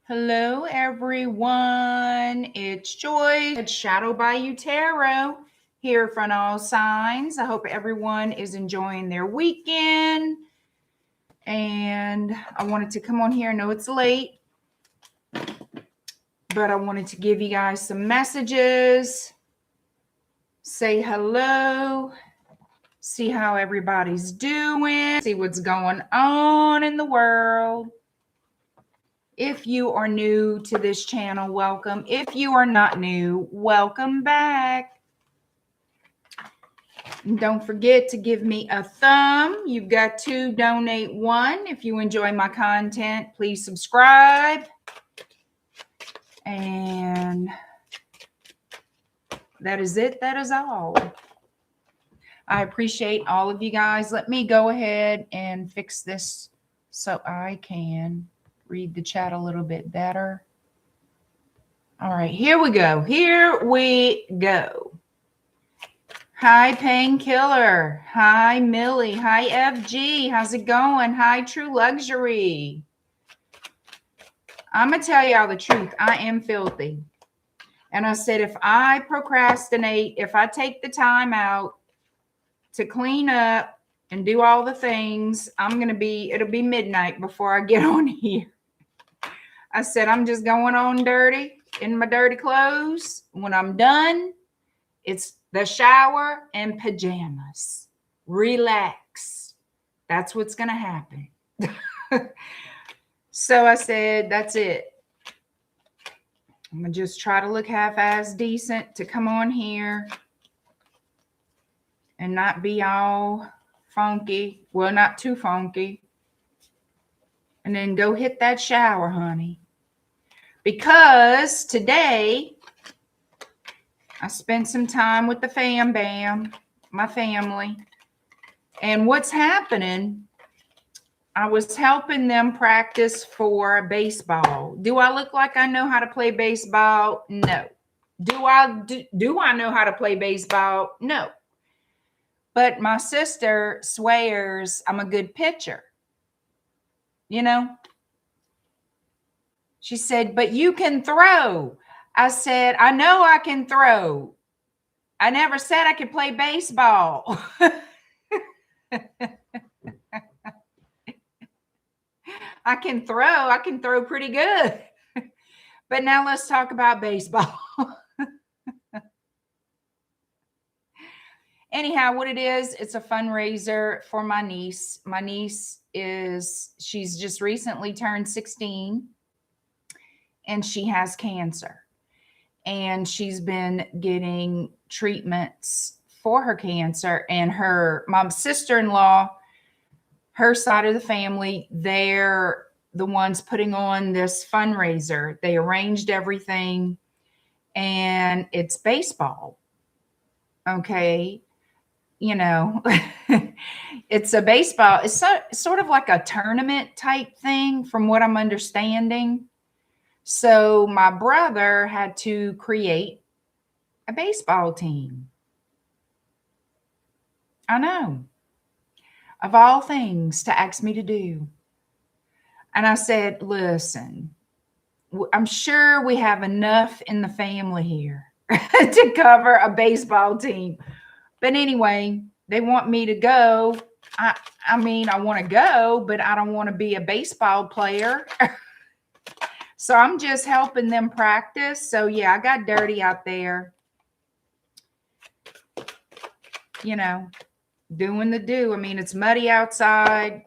Hello, everyone. It's Joy. It's Shadow Bayou Tarot here from all signs. I hope everyone is enjoying their weekend. And I wanted to come on here. I know it's late, but I wanted to give you guys some messages, say hello, see how everybody's doing, see what's going on in the world. If you are new to this channel, welcome. If you are not new, welcome back. And don't forget to give me a thumb. You've got to donate one. If you enjoy my content, please subscribe. And that is it. That is all. I appreciate all of you guys. Let me go ahead and fix this so I can read the chat a little bit better. All right, here we go. Here we go. Hi, Painkiller. Hi, Millie. Hi, FG. How's it going? Hi, True Luxury. I'm going to tell y'all the truth. I am filthy. And I said, if I procrastinate, if I take the time out to clean up and do all the things, it'll be midnight before I get on here. I said, I'm just going on dirty in my dirty clothes. When I'm done, it's the shower and pajamas. Relax. That's what's going to happen. So I said, that's it. I'm going to just try to look half-ass decent to come on here and not be all funky. Well, not too funky. And then go hit that shower, honey. Because today, I spent some time with the fam bam, my family. And what's happening, I was helping them practice for baseball. Do I look like I know how to play baseball? No. Do I know how to play baseball? No. But my sister swears I'm a good pitcher. You know? She said, but you can throw. I said, I know I can throw. I never said I could play baseball. I can throw pretty good. But now let's talk about baseball. Anyhow, what it is, it's a fundraiser for my niece. My niece she's just recently turned 16. And she has cancer. And she's been getting treatments for her cancer. And my sister-in-law, her side of the family, they're the ones putting on this fundraiser. They arranged everything. And it's baseball. Okay. You know, it's a baseball. It's sort of like a tournament type thing from what I'm understanding. So my brother had to create a baseball team. I know. Of all things to ask me to do. And I said, listen, I'm sure we have enough in the family here to cover a baseball team. But anyway, they want me to go. I mean, I want to go, but I don't want to be a baseball player. So I'm just helping them practice. So yeah, I got dirty out there. You know, doing the do. I mean, it's muddy outside.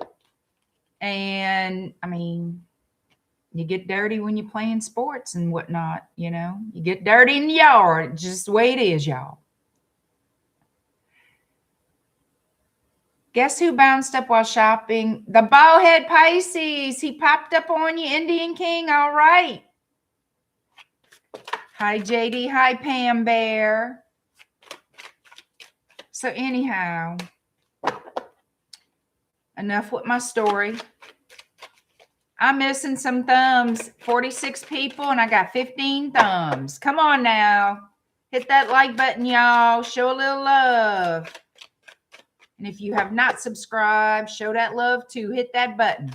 And I mean, you get dirty when you're playing sports and whatnot, you know. You get dirty in the yard. It's just the way it is, y'all. Guess who bounced up while shopping? The bald-head Pisces. He popped up on you, Indian King. All right. Hi, JD. Hi, Pam Bear. So anyhow, enough with my story. I'm missing some thumbs. 46 people, and I got 15 thumbs. Come on now. Hit that like button, y'all. Show a little love. And if you have not subscribed, show that love too. Hit that button.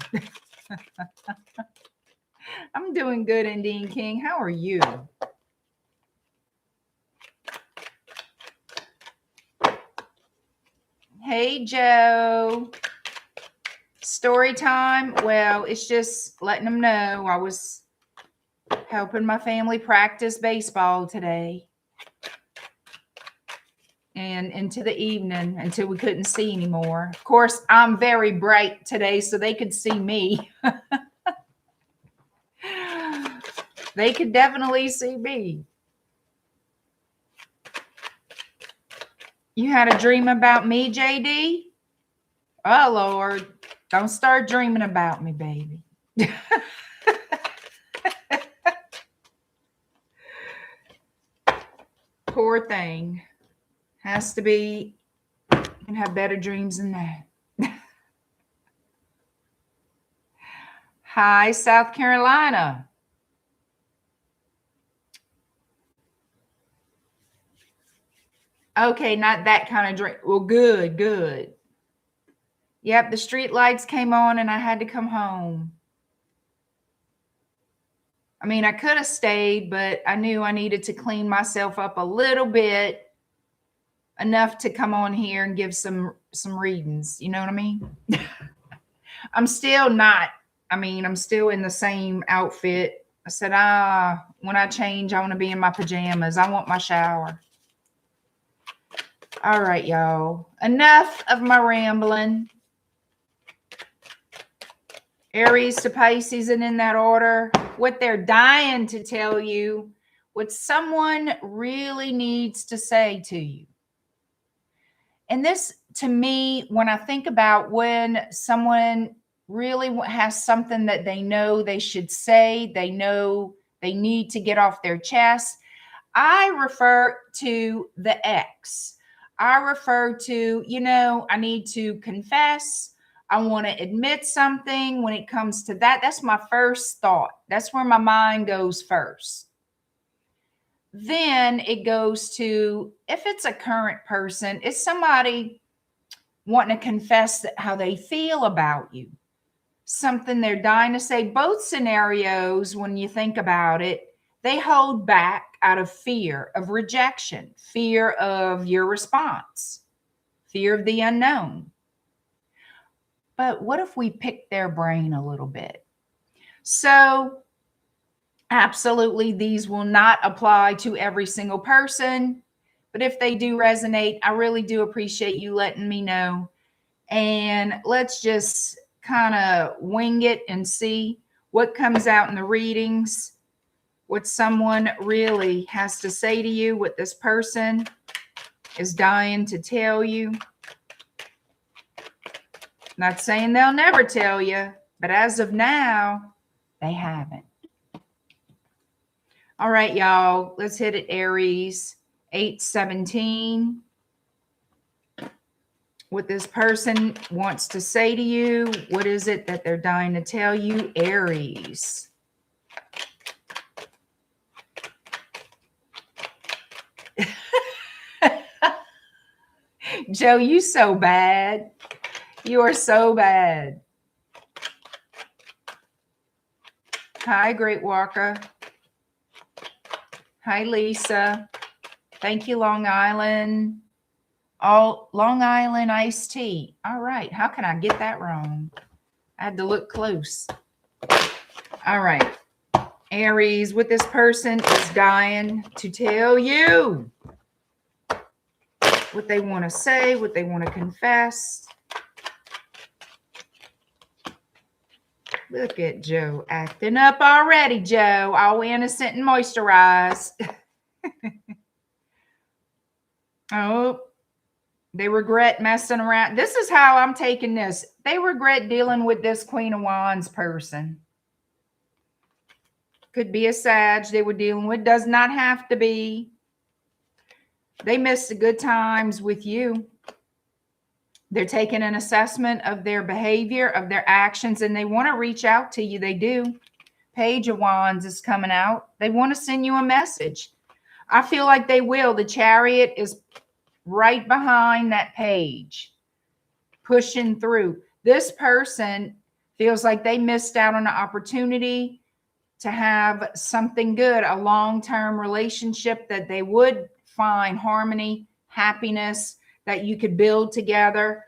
I'm doing good, Indian King. How are you? Hey, Joe. Story time. Well, it's just letting them know I was helping my family practice baseball today. And into the evening until we couldn't see anymore. Of course, I'm very bright today, so they could see me. They could definitely see me. You had a dream about me, JD? Oh, Lord. Don't start dreaming about me, baby. Poor thing. Has to be, you can have better dreams than that. Hi, South Carolina. Okay, not that kind of dream. Well, good, good. Yep, the street lights came on and I had to come home. I mean, I could have stayed, but I knew I needed to clean myself up a little bit, enough to come on here and give some readings. You know what I mean? I'm still not. I mean, I'm still in the same outfit. I said, when I change, I want to be in my pajamas. I want my shower. All right, y'all. Enough of my rambling. Aries to Pisces, and in that order, what they're dying to tell you, what someone really needs to say to you. And this, to me, when I think about when someone really has something that they know they should say, they know they need to get off their chest, I refer to the X. I refer to, I need to confess. I want to admit something. When it comes to that, that's my first thought. That's where my mind goes first. Then it goes to, if it's a current person, it's somebody wanting to confess how they feel about you, something they're dying to say. Both scenarios, when you think about it, they hold back out of fear of rejection, fear of your response, fear of the unknown. But what if we pick their brain a little bit? So absolutely, these will not apply to every single person. But if they do resonate, I really do appreciate you letting me know. And let's just kind of wing it and see what comes out in the readings, what someone really has to say to you, what this person is dying to tell you. Not saying they'll never tell you, but as of now, they haven't. All right, y'all, let's hit it, Aries. 817. What this person wants to say to you. What is it that they're dying to tell you, Aries? Joe, you so bad. You are so bad. Hi, Great Walker. Hi, Lisa. Thank you, Long Island. All Long Island iced tea. All right. How can I get that wrong? I had to look close. All right. Aries, what this person is dying to tell you. What they want to say, what they want to confess. Look at Joe acting up already, Joe. All innocent and moisturized. Oh, they regret messing around. This is how I'm taking this. They regret dealing with this Queen of Wands person. Could be a Sag they were dealing with. Does not have to be. They missed the good times with you. They're taking an assessment of their behavior, of their actions, and they want to reach out to you. They do. Page of Wands is coming out. They want to send you a message. I feel like they will. The Chariot is right behind that page, pushing through. This person feels like they missed out on an opportunity. to have something good, a long-term relationship that they would find harmony, happiness, that you could build together.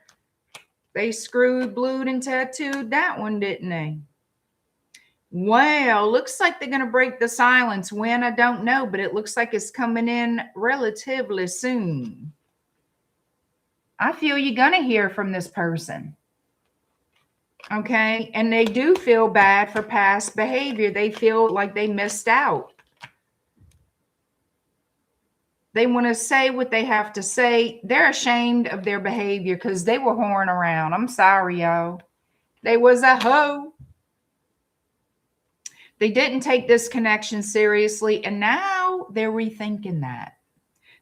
They screwed, blued, and tattooed that one, didn't they? Well, looks like they're going to break the silence. When, I don't know, but it looks like it's coming in relatively soon. I feel you're going to hear from this person. Okay. And they do feel bad for past behavior. They feel like they missed out. They want to say what they have to say. They're ashamed of their behavior because they were whoring around. I'm sorry, y'all. They was a hoe. They didn't take this connection seriously, and now they're rethinking that.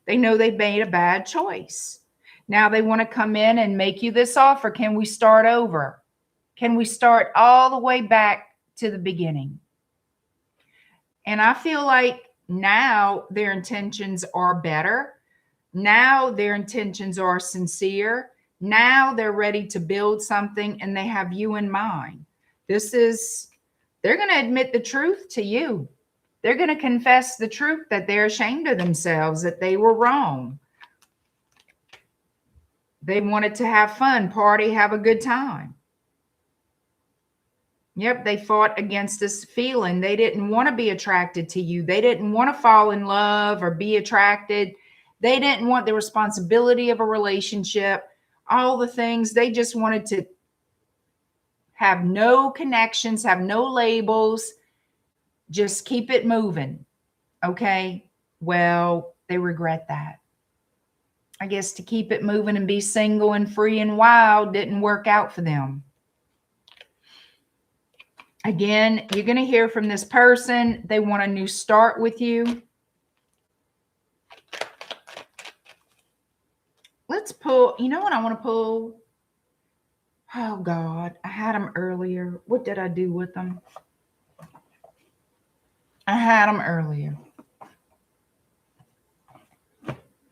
They know they made a bad choice. Now they want to come in and make you this offer. Can we start over? Can we start all the way back to the beginning? And I feel like now their intentions are better. Now their intentions are sincere. Now they're ready to build something, and they have you in mind. They're going to admit the truth to you. They're going to confess the truth that they're ashamed of themselves, that they were wrong. They wanted to have fun, party, have a good time. Yep, they fought against this feeling. They didn't want to be attracted to you. They didn't want to fall in love or be attracted. They didn't want the responsibility of a relationship, all the things. They just wanted to have no connections, have no labels, just keep it moving. Okay, well, they regret that. I guess to keep it moving and be single and free and wild didn't work out for them. Again, you're going to hear from this person. They want a new start with you. Let's pull, you know what I want to pull? Oh, God, I had them earlier. What did I do with them? I had them earlier.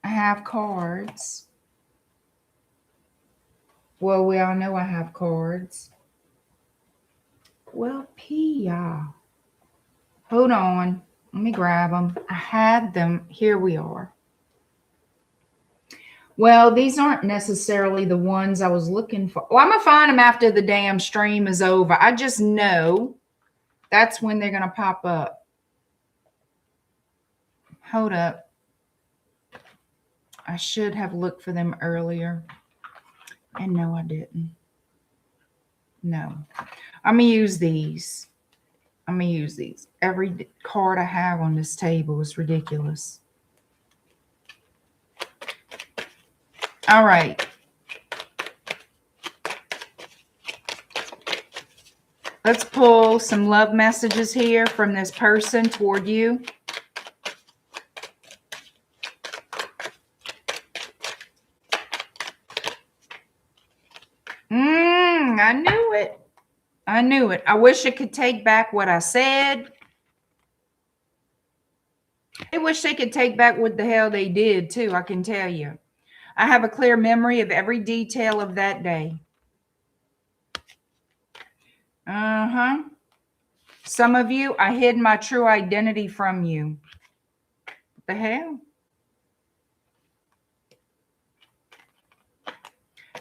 I have cards. Well, we all know I have cards. Well, Pia. Hold on. Let me grab them. I had them. Here we are. Well, these aren't necessarily the ones I was looking for. Well, I'm going to find them after the damn stream is over. I just know that's when they're going to pop up. Hold up. I should have looked for them earlier. And no, I didn't. No. I'm going to use these. I'm going to use these. Every card I have on this table is ridiculous. All right. Let's pull some love messages here from this person toward you. I knew it. I knew it. I wish I could take back what I said. I wish they could take back what the hell they did too, I can tell you. I have a clear memory of every detail of that day. Uh-huh. Some of you, I hid my true identity from you. What the hell?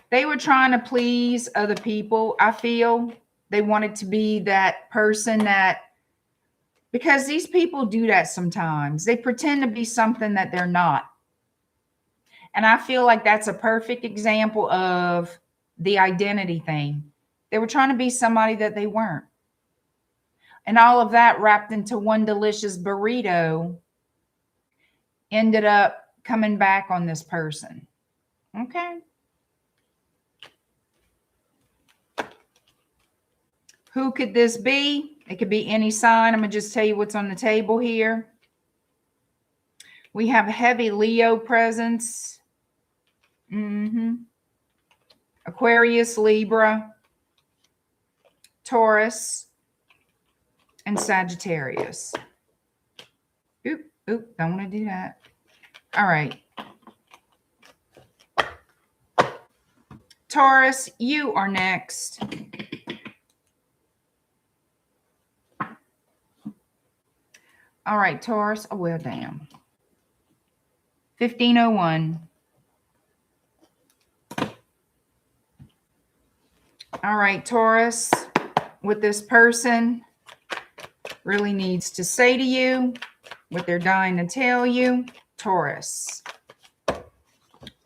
They were trying to please other people, I feel. They wanted to be that person that, because these people do that sometimes. They pretend to be something that they're not. And I feel like that's a perfect example of the identity thing. They were trying to be somebody that they weren't. And all of that wrapped into one delicious burrito ended up coming back on this person. Okay. Who could this be? It could be any sign. I'm going to just tell you what's on the table here. We have heavy Leo presence. Aquarius, Libra, Taurus, and Sagittarius. Oop, don't want to do that. All right. Taurus, you are next. All right, Taurus. Oh, well, damn. 1501. All right, Taurus. What this person really needs to say to you, what they're dying to tell you. Taurus.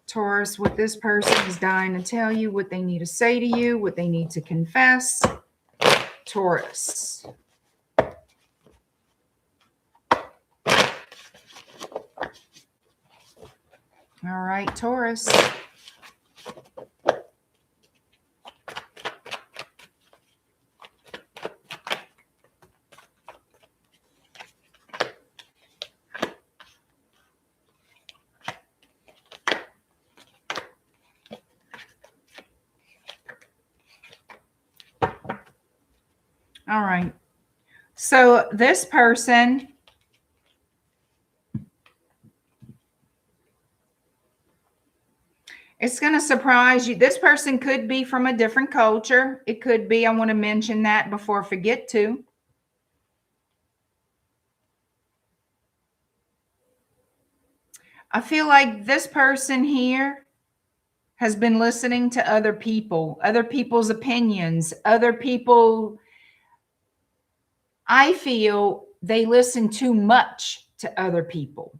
Taurus, what this person is dying to tell you, what they need to say to you, what they need to confess. Taurus. All right, Taurus. All right. So this person, it's going to surprise you. This person could be from a different culture. It could be, I want to mention that before I forget to. I feel like this person here has been listening to other people, other people's opinions, other people. I feel they listen too much to other people.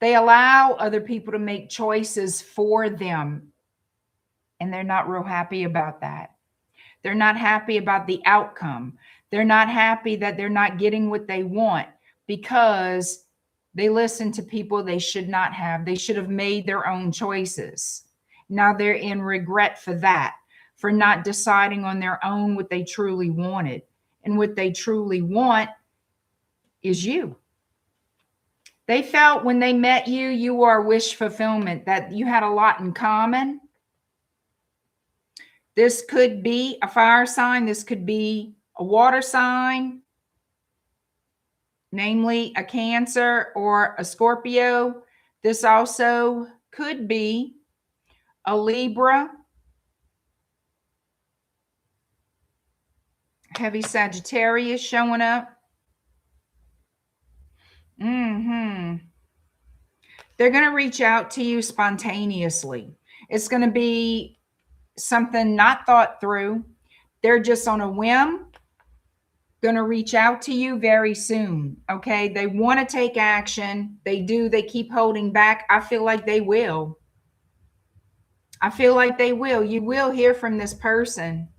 They allow other people to make choices for them, and they're not real happy about that. They're not happy about the outcome. They're not happy that they're not getting what they want because they listen to people they should not have. They should have made their own choices. Now they're in regret for that, for not deciding on their own what they truly wanted. And what they truly want is you. They felt when they met you, you were a wish fulfillment, that you had a lot in common. This could be a fire sign. This could be a water sign, namely a Cancer or a Scorpio. This also could be a Libra, heavy Sagittarius showing up. They're going to reach out to you spontaneously. It's going to be something not thought through. They're just on a whim going to reach out to you very soon. Okay. They want to take action. They do. They keep holding back. I feel like they will. I feel like they will. You will hear from this person.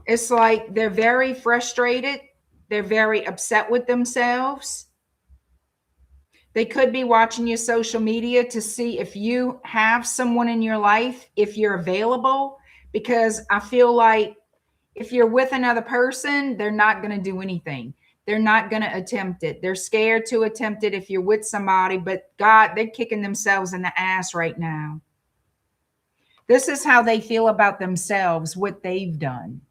It's like they're very frustrated. They're very upset with themselves. They could be watching your social media to see if you have someone in your life, if you're available, because I feel like if you're with another person, they're not going to do anything. They're not going to attempt it. They're scared to attempt it if you're with somebody, but God, they're kicking themselves in the ass right now. This is how they feel about themselves, what they've done.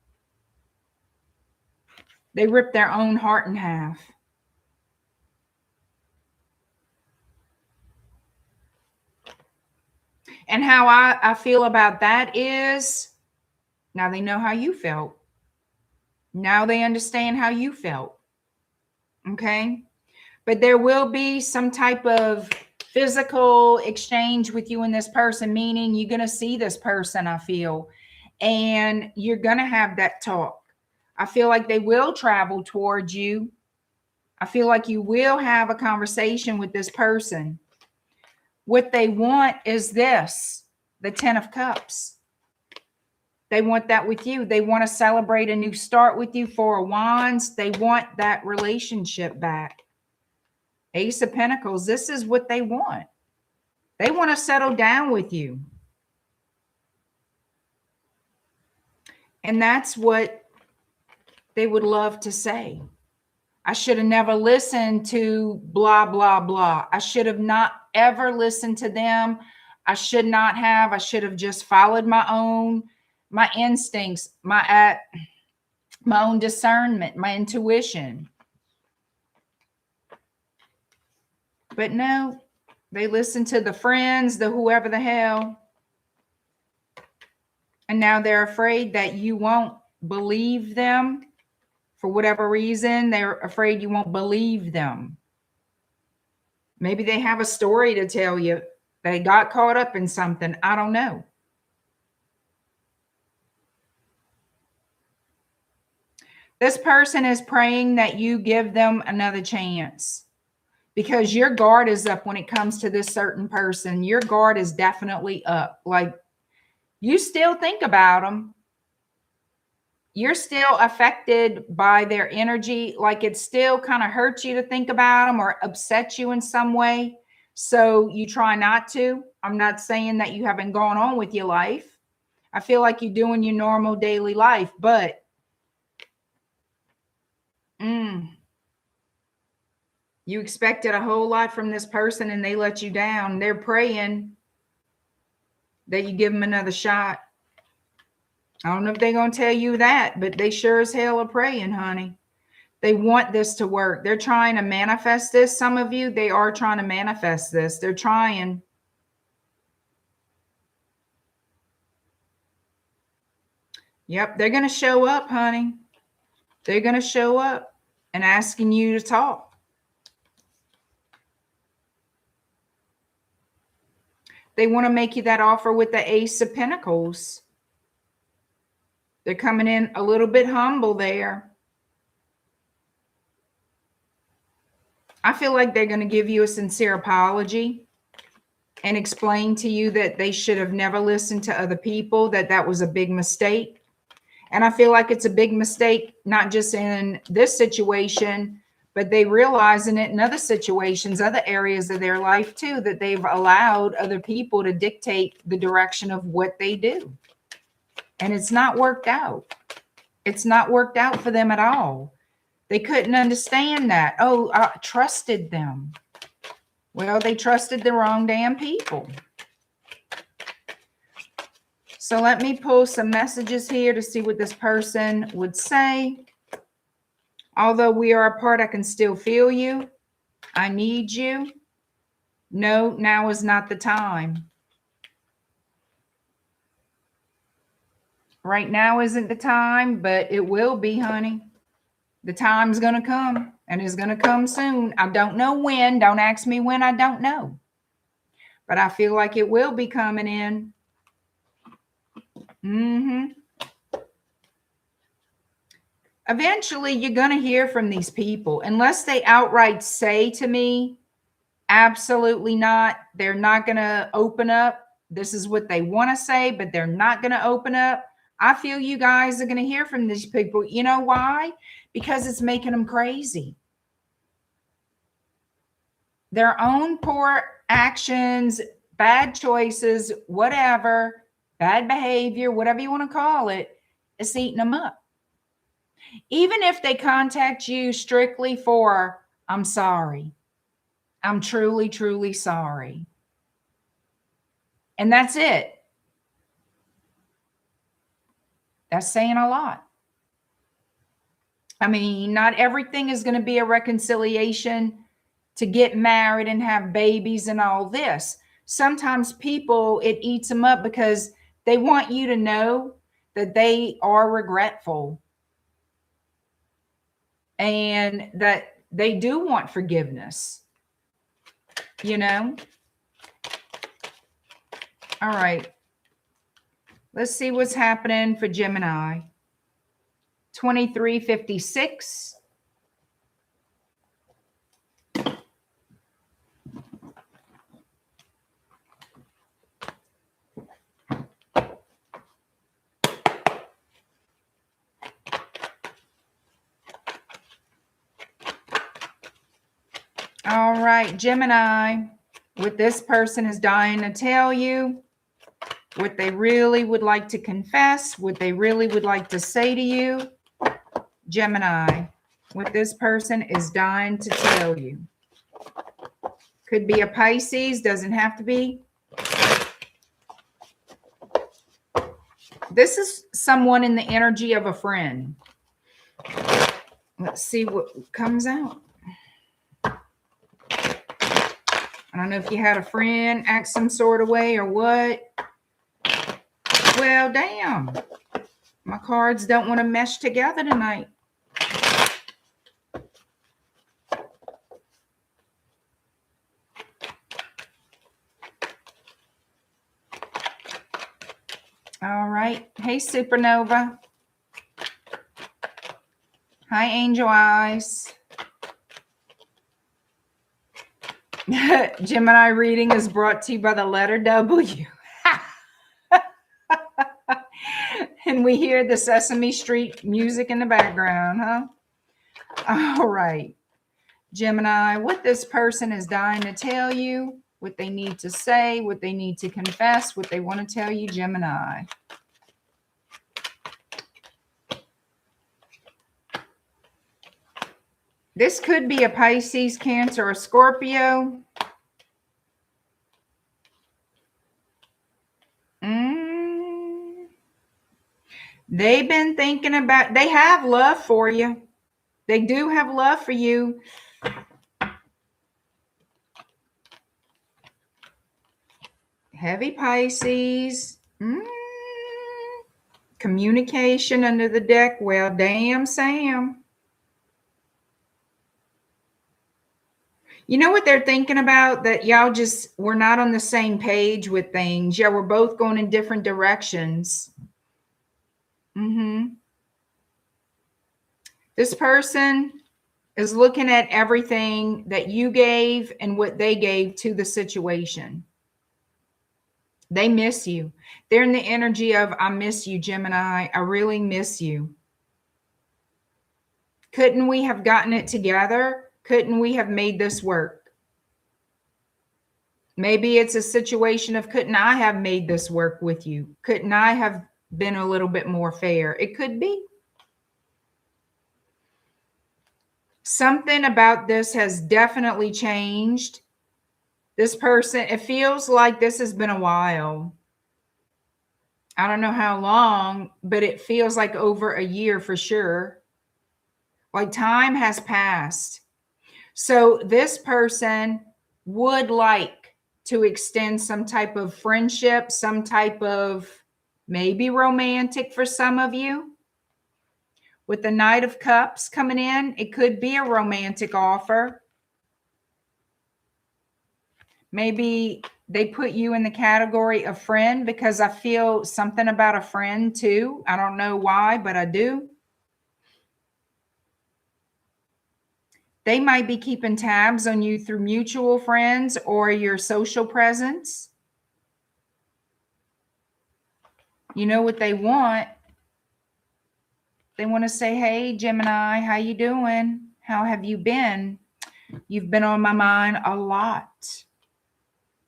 They ripped their own heart in half. And how I feel about that is, now they know how you felt. Now they understand how you felt. Okay. But there will be some type of physical exchange with you and this person, meaning you're going to see this person, I feel, and you're going to have that talk. I feel like they will travel towards you. I feel like you will have a conversation with this person. What they want is this, the 10 of Cups. They want that with you. They want to celebrate a new start with you. 4 of Wands. They want that relationship back. Ace of Pentacles. This is what they want. They want to settle down with you. And that's what they would love to say. I should have never listened to blah, blah, blah. I should have not ever listened to them. I should not have. I should have just followed my instincts, my own discernment, my intuition. But no, they listen to the friends, the whoever the hell. And now they're afraid that you won't believe them For whatever reason, they're afraid you won't believe them. Maybe they have a story to tell you. They got caught up in something. I don't know. This person is praying that you give them another chance, because your guard is up when it comes to this certain person. Your guard is definitely up. Like, you still think about them. You're still affected by their energy. Like, it still kind of hurts you to think about them or upsets you in some way. So you try not to. I'm not saying that you haven't gone on with your life. I feel like you're doing your normal daily life, but you expected a whole lot from this person and they let you down. They're praying that you give them another shot. I don't know if they're going to tell you that, but they sure as hell are praying, honey. They want this to work. They're trying to manifest this. Some of you, they are trying to manifest this. They're trying. Yep, they're going to show up, honey. They're going to show up and asking you to talk. They want to make you that offer with the Ace of Pentacles. They're coming in a little bit humble there. I feel like they're going to give you a sincere apology and explain to you that they should have never listened to other people, that that was a big mistake. And I feel like it's a big mistake, not just in this situation, but they realizing it in other situations, other areas of their life too, that they've allowed other people to dictate the direction of what they do. And it's not worked out. It's not worked out for them at all. They couldn't understand that. Oh, I trusted them. Well, they trusted the wrong damn people. So let me pull some messages here to see what this person would say. Although we are apart, I can still feel you. I need you. No, now is not the time. Right now isn't the time, but it will be, honey. The time's going to come, and it's going to come soon. I don't know when. Don't ask me when. I don't know. But I feel like it will be coming in. Eventually, you're going to hear from these people. Unless they outright say to me, absolutely not. They're not going to open up. This is what they want to say, but they're not going to open up. I feel you guys are going to hear from these people. You know why? Because it's making them crazy. Their own poor actions, bad choices, whatever, bad behavior, whatever you want to call it, is eating them up. Even if they contact you strictly for, I'm sorry. I'm truly, truly sorry. And that's it. That's saying a lot. I mean, not everything is going to be a reconciliation to get married and have babies and all this. Sometimes people, it eats them up because they want you to know that they are regretful and that they do want forgiveness, you know? All right. Let's see what's happening for Gemini. 2356. All right, Gemini, what this person is dying to tell you, what they really would like to confess, what they really would like to say to you. Gemini, what this person is dying to tell you. Could be a Pisces, doesn't have to be. This is someone in the energy of a friend. Let's see what comes out. I don't know if you had a friend act some sort of way or what. Well, damn. My cards don't want to mesh together tonight. right. Hey, Supernova. Hi, Angel Eyes. Gemini reading is brought to you by the letter W. And we hear the Sesame Street music in the background, huh? All right. Gemini, what this person is dying to tell you, what they need to say, what they need to confess, what they want to tell you, Gemini. This could be a Pisces, Cancer, or Scorpio. They've been thinking about, they have love for you. They do have love for you. Heavy Pisces. Communication under the deck. Well, damn, Sam. You know what they're thinking about? That y'all just, we're not on the same page with things. Yeah, we're both going in different directions. This person is looking at everything that you gave and what they gave to the situation. They miss you. They're in the energy of, I miss you, Gemini. I really miss you. Couldn't we have gotten it together? Couldn't we have made this work? Maybe it's a situation of, couldn't I have made this work with you? Couldn't I have been a little bit more fair? It could be. Something about this has definitely changed. This person, it feels like this has been a while. I don't know how long, but it feels like over a year for sure. Like time has passed. So this person would like to extend some type of friendship, some type of maybe romantic for some of you. With the Knight of Cups coming in, it could be a romantic offer. Maybe they put you in the category of friend, because I feel something about a friend too. I don't know why, but I do. They might be keeping tabs on you through mutual friends or your social presence. You know what they want? They want to say, hey, Gemini, how you doing? How have you been? You've been on my mind a lot.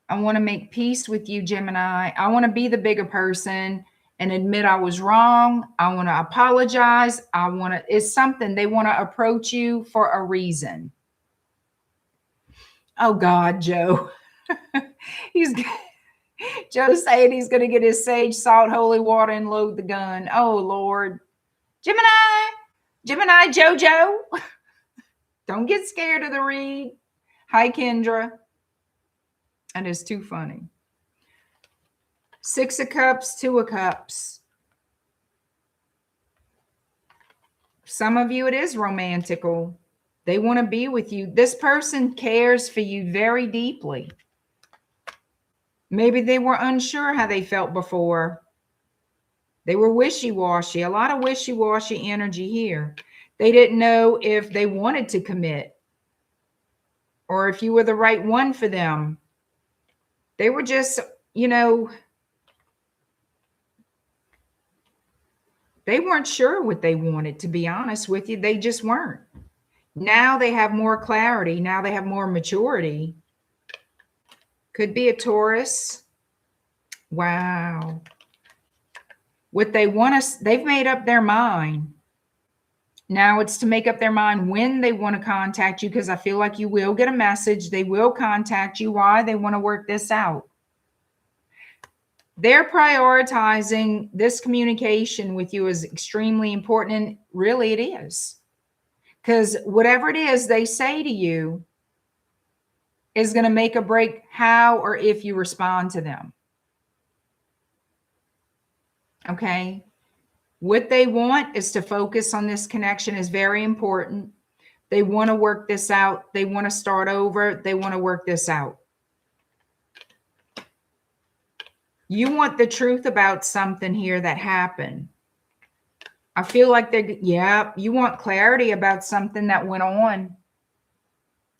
I want to make peace with you, Gemini. I want to be the bigger person and admit I was wrong. I want to apologize. It's something they want to approach you for a reason. Oh God, Joe. Joe's saying he's going to get his sage, salt, holy water, and load the gun. Oh Lord. Gemini, Jojo. Don't get scared of the read. Hi, Kendra. And it's too funny. 6 of Cups, 2 of Cups. Some of you, it is romantical. They want to be with you. This person cares for you very deeply. Maybe they were unsure how they felt before. They were wishy-washy. A lot of wishy-washy energy here. They didn't know if they wanted to commit or if you were the right one for them. They were just, you know, they weren't sure what they wanted, to be honest with you. They just weren't. Now they have more clarity. Now they have more maturity. Could be a Taurus. Wow. What they want us, they've made up their mind. Now it's to make up their mind when they want to contact you, because I feel like you will get a message. They will contact you. Why? They want to work this out. They're prioritizing this communication with you is extremely important. And really it is. Because whatever it is they say to you is going to make or break how or if you respond to them. Okay. What they want is to focus on this connection is very important. They want to work this out. They want to start over. They want to work this out. You want the truth about something here that happened. I feel like yeah, you want clarity about something that went on.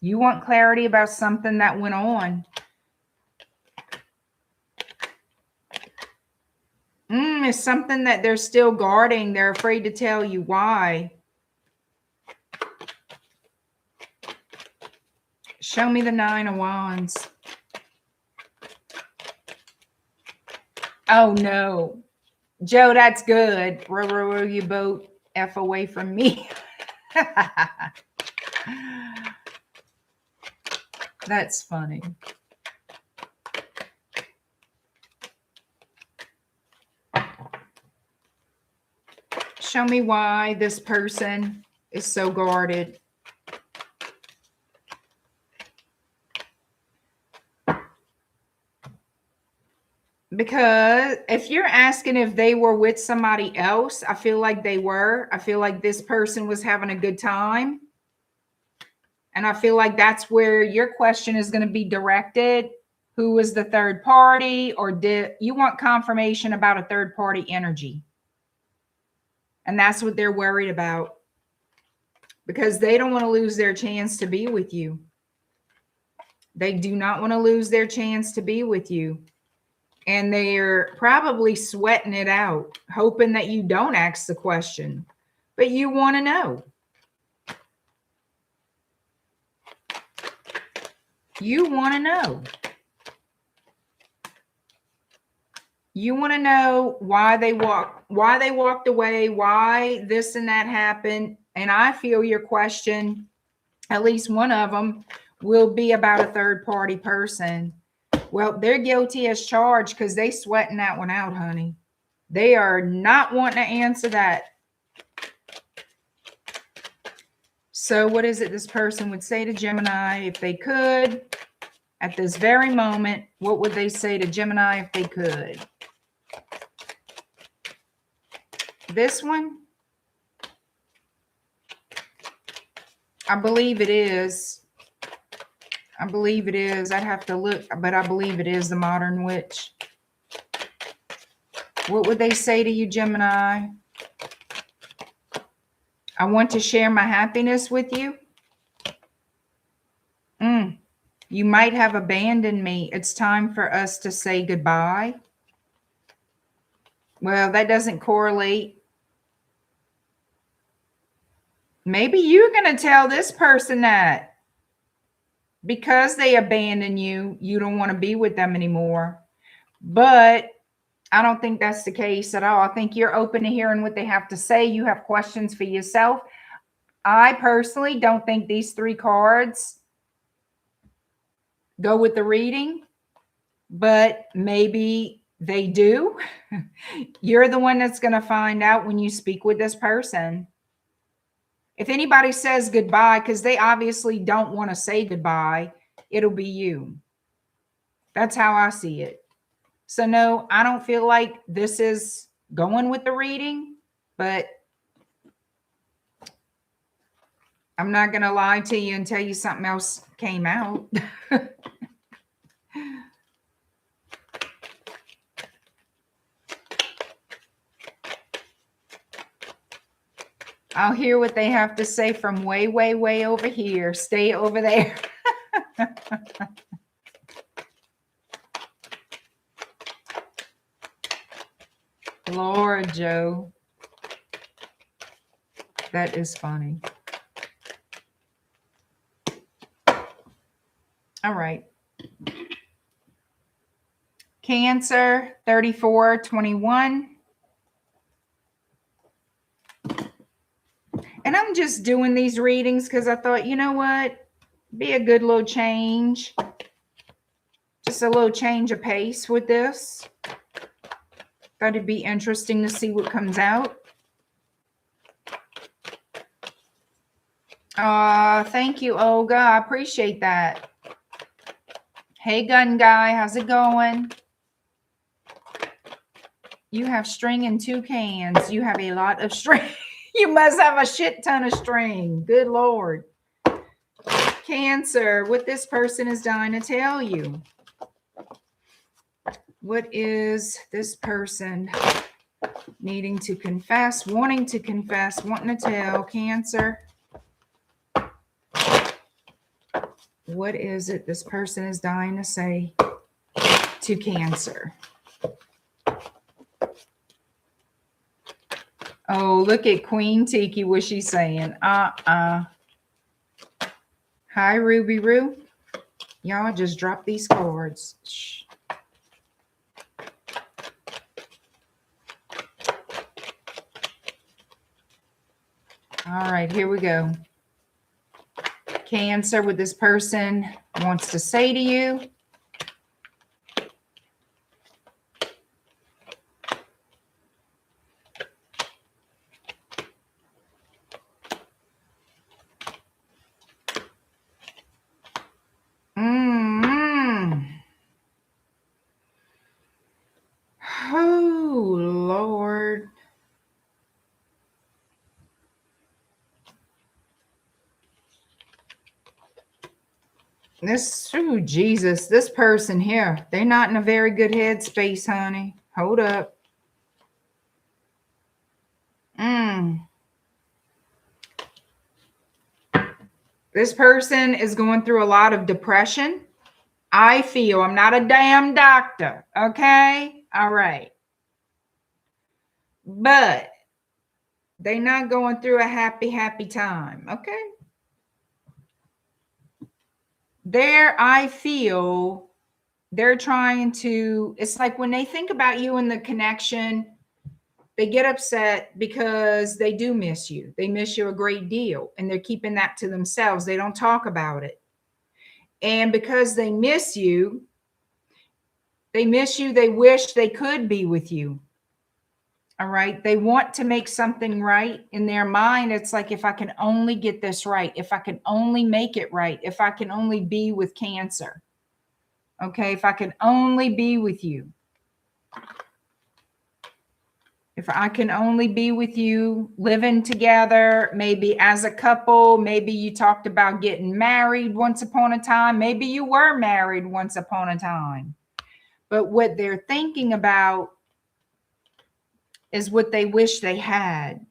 You want clarity about something that went on. It's something that they're still guarding. They're afraid to tell you why. Show me the 9 of Wands. Oh, no. Joe, that's good. Row, row, row your boat F away from me. That's funny. Show me why this person is so guarded. Because if you're asking if they were with somebody else, I feel like they were. I feel like this person was having a good time. And I feel like that's where your question is going to be directed. Who was the third party? Or did you want confirmation about a third party energy? And that's what they're worried about. Because they don't want to lose their chance to be with you. They do not want to lose their chance to be with you. And they're probably sweating it out, hoping that you don't ask the question. But you want to know. You want to know. You want to know why they walked away, why this and that happened. And I feel your question, at least one of them, will be about a third party person. Well, they're guilty as charged because they sweating that one out, honey. They are not wanting to answer that. So what is it this person would say to Gemini if they could? At this very moment, what would they say to Gemini if they could? This one? I believe it is. I believe it is. I'd have to look, but I believe it is the Modern Witch. What would they say to you, Gemini? I want to share my happiness with you. You might have abandoned me. It's time for us to say goodbye. Well, that doesn't correlate. Maybe you're going to tell this person that because they abandoned you, you don't want to be with them anymore. But I don't think that's the case at all. I think you're open to hearing what they have to say. You have questions for yourself. I personally don't think these 3 cards go with the reading, but maybe they do. You're the one that's going to find out when you speak with this person. If anybody says goodbye, because they obviously don't want to say goodbye, it'll be you. That's how I see it. So no, I don't feel like this is going with the reading, but I'm not going to lie to you and tell you something else came out. I'll hear what they have to say from way, way, way over here. Stay over there. Lord, Joe. That is funny. All right. Cancer, 3421. And I'm just doing these readings because I thought, you know what? Be a good little change. Just a little change of pace with this. Thought it'd be interesting to see what comes out. Thank you, Olga. I appreciate that. Hey, gun guy. How's it going? You have string in 2 cans. You have a lot of string. You must have a shit ton of string. Good Lord. Cancer, what this person is dying to tell you. What is this person needing to confess, wanting to confess, wanting to tell Cancer? What is it this person is dying to say to Cancer? Oh, look at Queen Tiki. What's she saying? Hi, Ruby Roo. Y'all just drop these cards. Shh. All right, here we go. Cancer, what this person wants to say to you. Oh, Lord. Oh, Jesus, this person here, they're not in a very good headspace, honey. Hold up. This person is going through a lot of depression. I feel, I'm not a damn doctor, okay? All right. But they're not going through a happy time, okay? I feel they're trying to, it's like when they think about you and the connection, they get upset because they do miss you. They miss you a great deal, and they're keeping that to themselves. They don't talk about it. And because they miss you, they wish they could be with you. All right. They want to make something right in their mind. It's like, if I can only get this right, if I can only make it right, if I can only be with Cancer. Okay. If I can only be with you. If I can only be with you, living together, maybe as a couple, maybe you talked about getting married once upon a time. Maybe you were married once upon a time. But what they're thinking about is what they wish they had,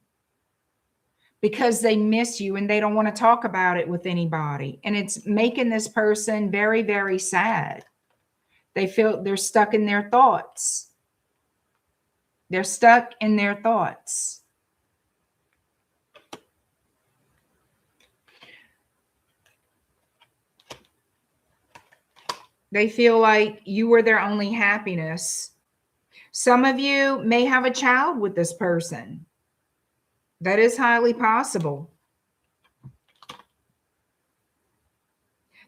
because they miss you and they don't want to talk about it with anybody. And it's making this person very, very sad. They feel they're stuck in their thoughts. They're stuck in their thoughts. They feel like you were their only happiness. Some of you may have a child with this person. That is highly possible.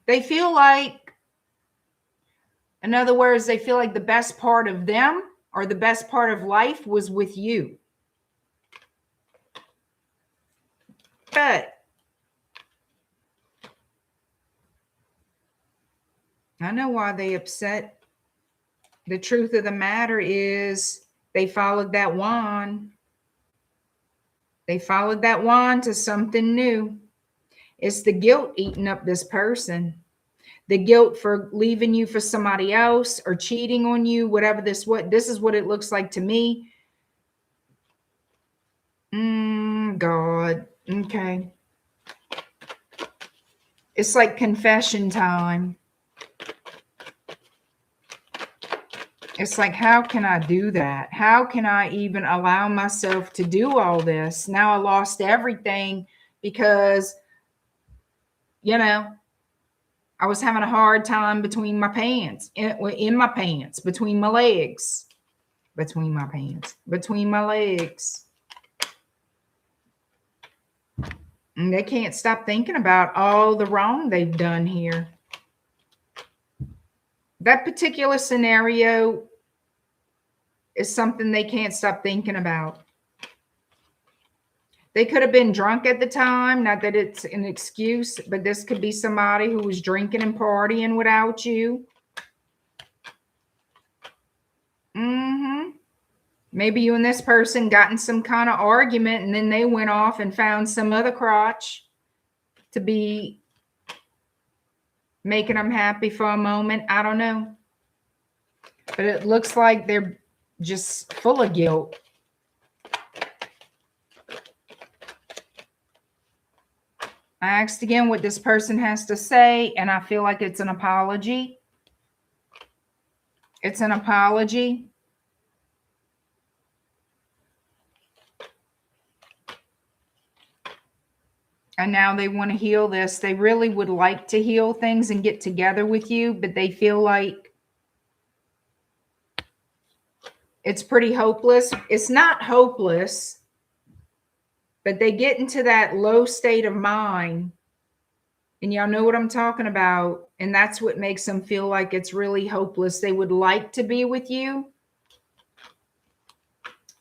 They feel like, in other words, they feel like the best part of them or the best part of life was with you. But I know why they upset. The truth of the matter is they followed that wand. They followed that wand to something new. It's the guilt eating up this person. The guilt for leaving you for somebody else or cheating on you, whatever this is what it looks like to me. God. Okay. It's like confession time. It's like, how can I do that? How can I even allow myself to do all this? Now I lost everything because, you know, I was having a hard time between my pants, in my pants, between my legs, between my pants, between my legs. And they can't stop thinking about all the wrong they've done here. That particular scenario is something they can't stop thinking about. They could have been drunk at the time. Not that it's an excuse, but this could be somebody who was drinking and partying without you. Maybe you and this person got in some kind of argument, and then they went off and found some other crotch to be making them happy for a moment. I don't know. But it looks like they're just full of guilt. I asked again what this person has to say, and I feel like it's an apology. It's an apology. And now they want to heal this. They really would like to heal things and get together with you, but they feel like it's pretty hopeless. It's not hopeless, but they get into that low state of mind. And y'all know what I'm talking about. And that's what makes them feel like it's really hopeless. They would like to be with you.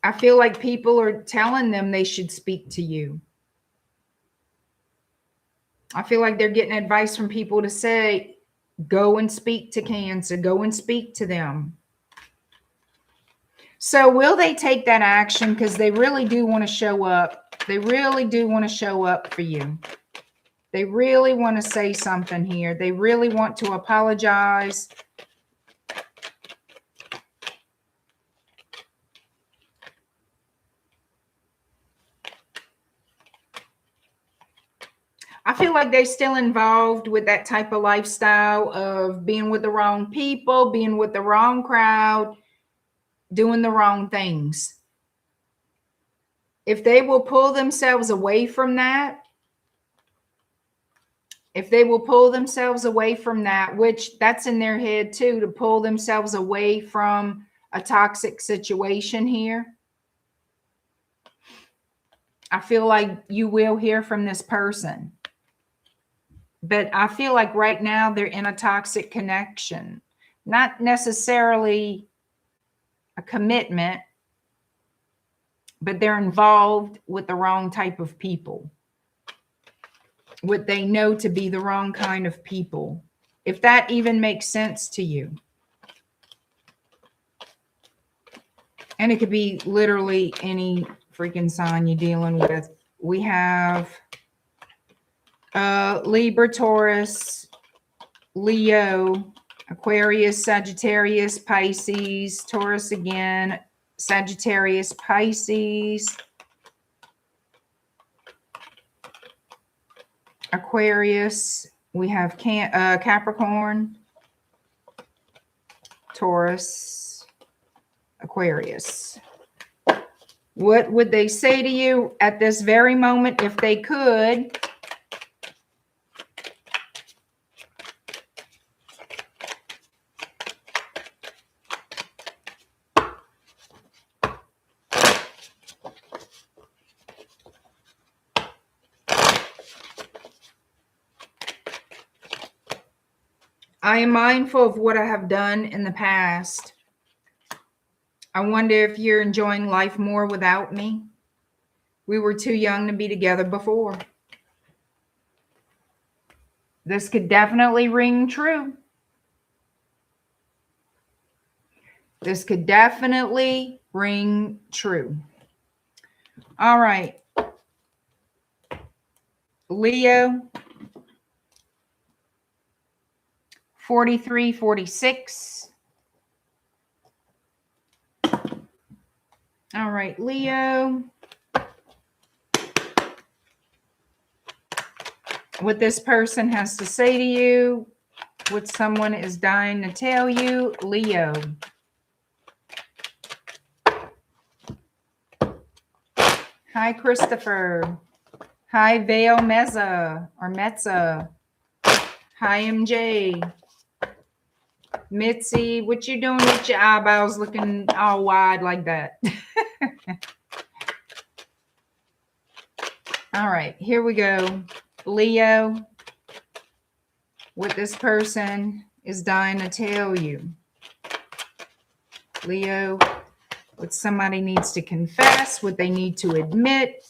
I feel like people are telling them they should speak to you. I feel like they're getting advice from people to say, go and speak to Cancer. Go and speak to them. So will they take that action? Because they really do want to show up. They really do want to show up for you. They really want to say something here. They really want to apologize. I feel like they're still involved with that type of lifestyle of being with the wrong people, being with the wrong crowd, doing the wrong things. If they will pull themselves away from that, if they will pull themselves away from that, which that's in their head too, to pull themselves away from a toxic situation here, I feel like you will hear from this person. But I feel like right now they're in a toxic connection, not necessarily a commitment, but they're involved with the wrong type of people. What they know to be the wrong kind of people. If that even makes sense to you. And it could be literally any freaking sign you're dealing with. We have Libra, Taurus, Leo, Aquarius, Sagittarius, Pisces, Taurus again, Sagittarius, Pisces, Aquarius. We have Capricorn, Taurus, Aquarius. What would they say to you at this very moment if they could? I am mindful of what I have done in the past. I wonder if you're enjoying life more without me. We were too young to be together before. This could definitely ring true. This could definitely ring true. All right. Leo. 43, 46. All right, Leo. What this person has to say to you, what someone is dying to tell you, Leo. Hi, Christopher. Hi, Vale Meza or Metza. Hi, MJ. Mitzi, what you doing with your eyeballs looking all wide like that? All right, here we go. Leo, what this person is dying to tell you. Leo, what somebody needs to confess, what they need to admit,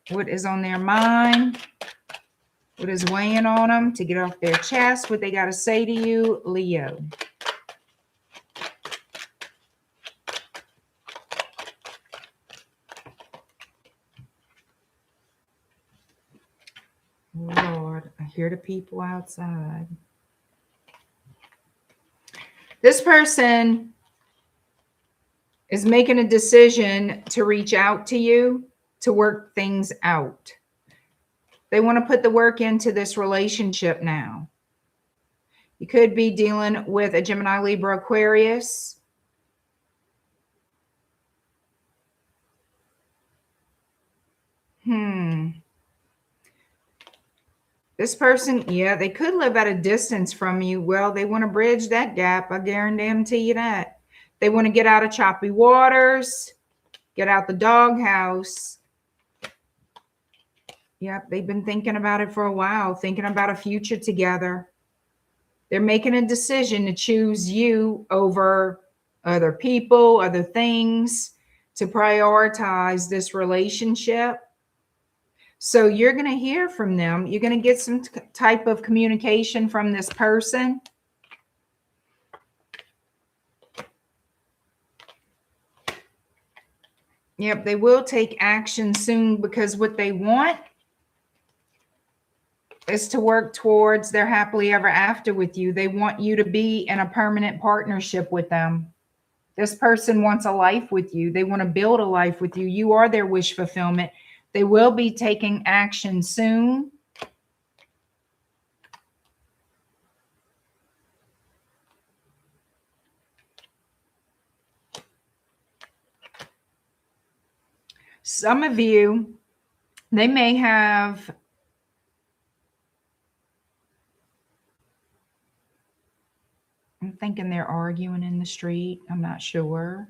what is on their mind, what is weighing on them to get off their chest, what they got to say to you, Leo. Lord, I hear the people outside. This person is making a decision to reach out to you to work things out. They want to put the work into this relationship now. You could be dealing with a Gemini, Libra, Aquarius. This person, yeah, they could live at a distance from you. Well, they want to bridge that gap. I guarantee you that. They want to get out of choppy waters, get out the doghouse. Yep, they've been thinking about it for a while, thinking about a future together. They're making a decision to choose you over other people, other things, to prioritize this relationship. So you're going to hear from them. You're going to get some type of communication from this person. Yep, they will take action soon, because what they want is to work towards their happily ever after with you. They want you to be in a permanent partnership with them. This person wants a life with you. They want to build a life with you. You are their wish fulfillment. They will be taking action soon. Some of you, they may have I'm thinking they're arguing in the street. I'm not sure.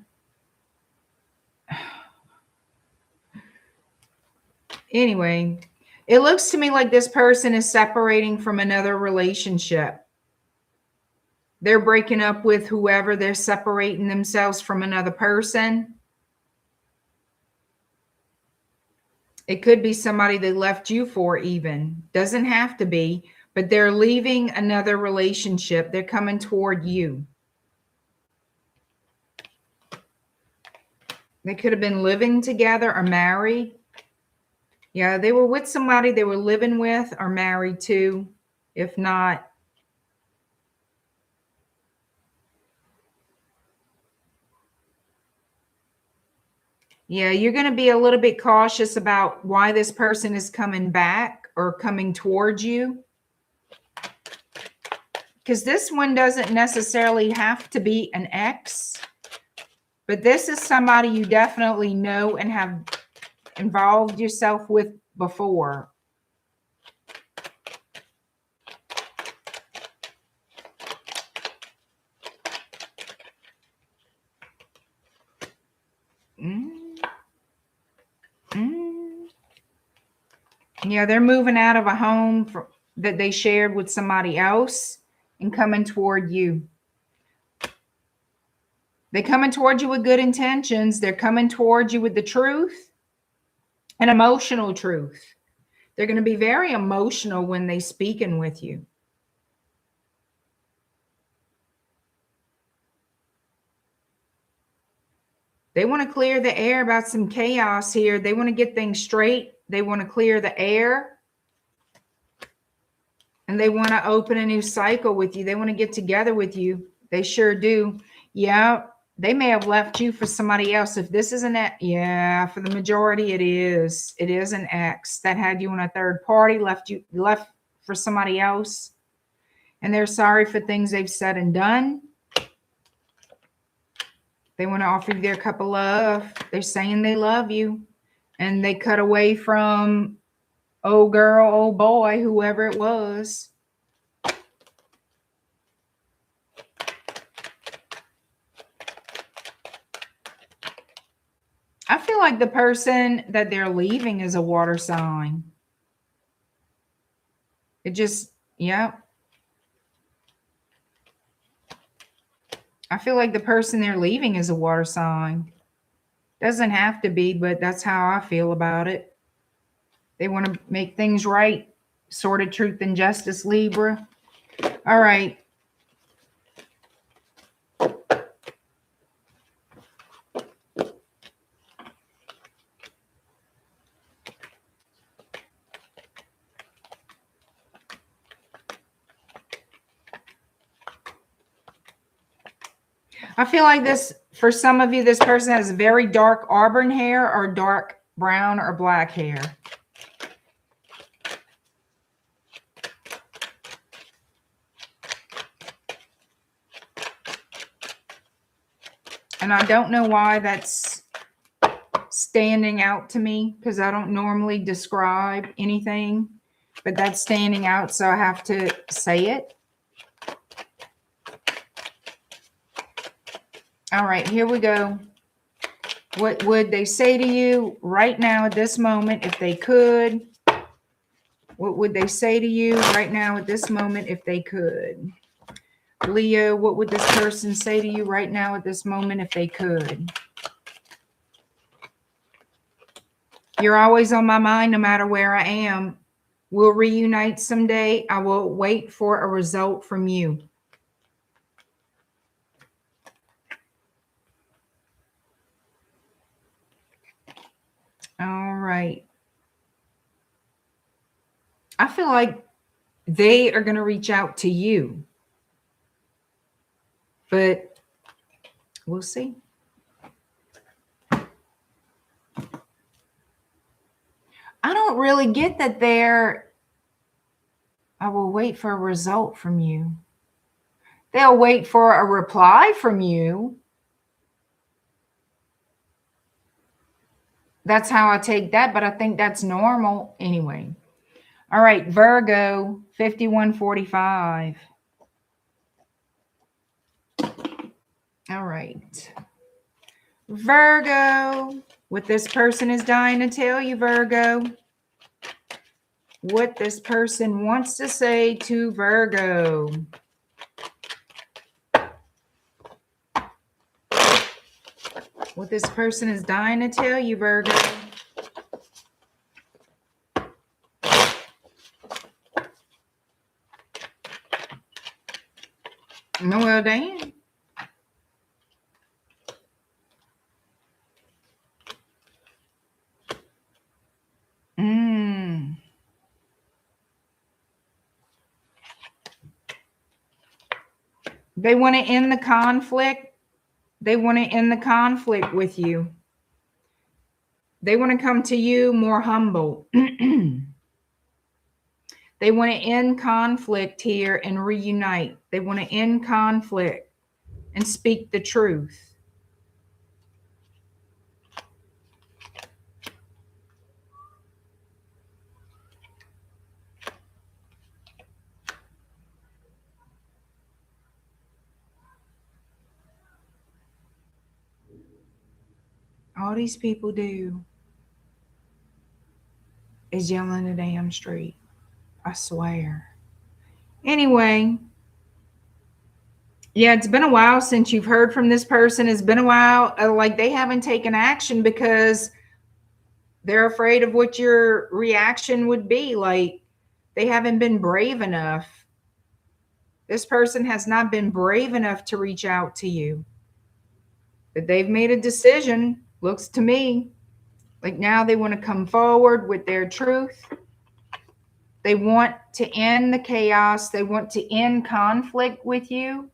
Anyway, it looks to me like this person is separating from another relationship. They're breaking up with whoever. They're separating themselves from another person. It could be somebody they left you for even. Doesn't have to be, but they're leaving another relationship. They're coming toward you. They could have been living together or married. Yeah, they were with somebody they were living with or married to. If not, yeah, you're going to be a little bit cautious about why this person is coming back or coming towards you. Because this one doesn't necessarily have to be an ex, but this is somebody you definitely know and have involved yourself with before. Yeah, they're moving out of a home that they shared with somebody else and coming toward you. They're coming toward you with good intentions. They're coming toward you with the truth and emotional truth. They're going to be very emotional when they're speaking with you. They want to clear the air about some chaos here. They want to get things straight. They want to clear the air. And they want to open a new cycle with you. They want to get together with you. They sure do. Yeah, they may have left you for somebody else. If this is an ex, yeah, for the majority it is. It is an ex that had you in a third party, left for somebody else. And they're sorry for things they've said and done. They want to offer you their cup of love. They're saying they love you. And they cut away from old girl, old boy, whoever it was. I feel like the person that they're leaving is a water sign. It just, yeah. I feel like the person they're leaving is a water sign. Doesn't have to be, but that's how I feel about it. They want to make things right. Sordid truth and justice, Libra. All right. I feel like this, for some of you, this person has very dark auburn hair or dark brown or black hair. And I don't know why that's standing out to me, because I don't normally describe anything, but that's standing out, so I have to say it. All right, here we go. What would they say to you right now at this moment if they could? What would they say to you right now at this moment if they could? Leo, what would this person say to you right now at this moment if they could? You're always on my mind no matter where I am. We'll reunite someday. I will wait for a result from you. All right. I feel like they are going to reach out to you, but we'll see. I don't really get that I will wait for a result from you. They'll wait for a reply from you. That's how I take that, but I think that's normal anyway. All right, Virgo, 5145. All right. Virgo, what this person is dying to tell you, Virgo. What this person wants to say to Virgo. What this person is dying to tell you, Virgo. Well, damn. They want to end the conflict. They want to end the conflict with you. They want to come to you more humble. They want to end conflict here and reunite. They want to end conflict and speak the truth. All these people do is yell in the damn street. I swear. Anyway, yeah, it's been a while since you've heard from this person. It's been a while. Like, they haven't taken action because they're afraid of what your reaction would be. Like, they haven't been brave enough. This person has not been brave enough to reach out to you. But they've made a decision, looks to me. Like, now they want to come forward with their truth. They want to end the chaos. They want to end conflict with you.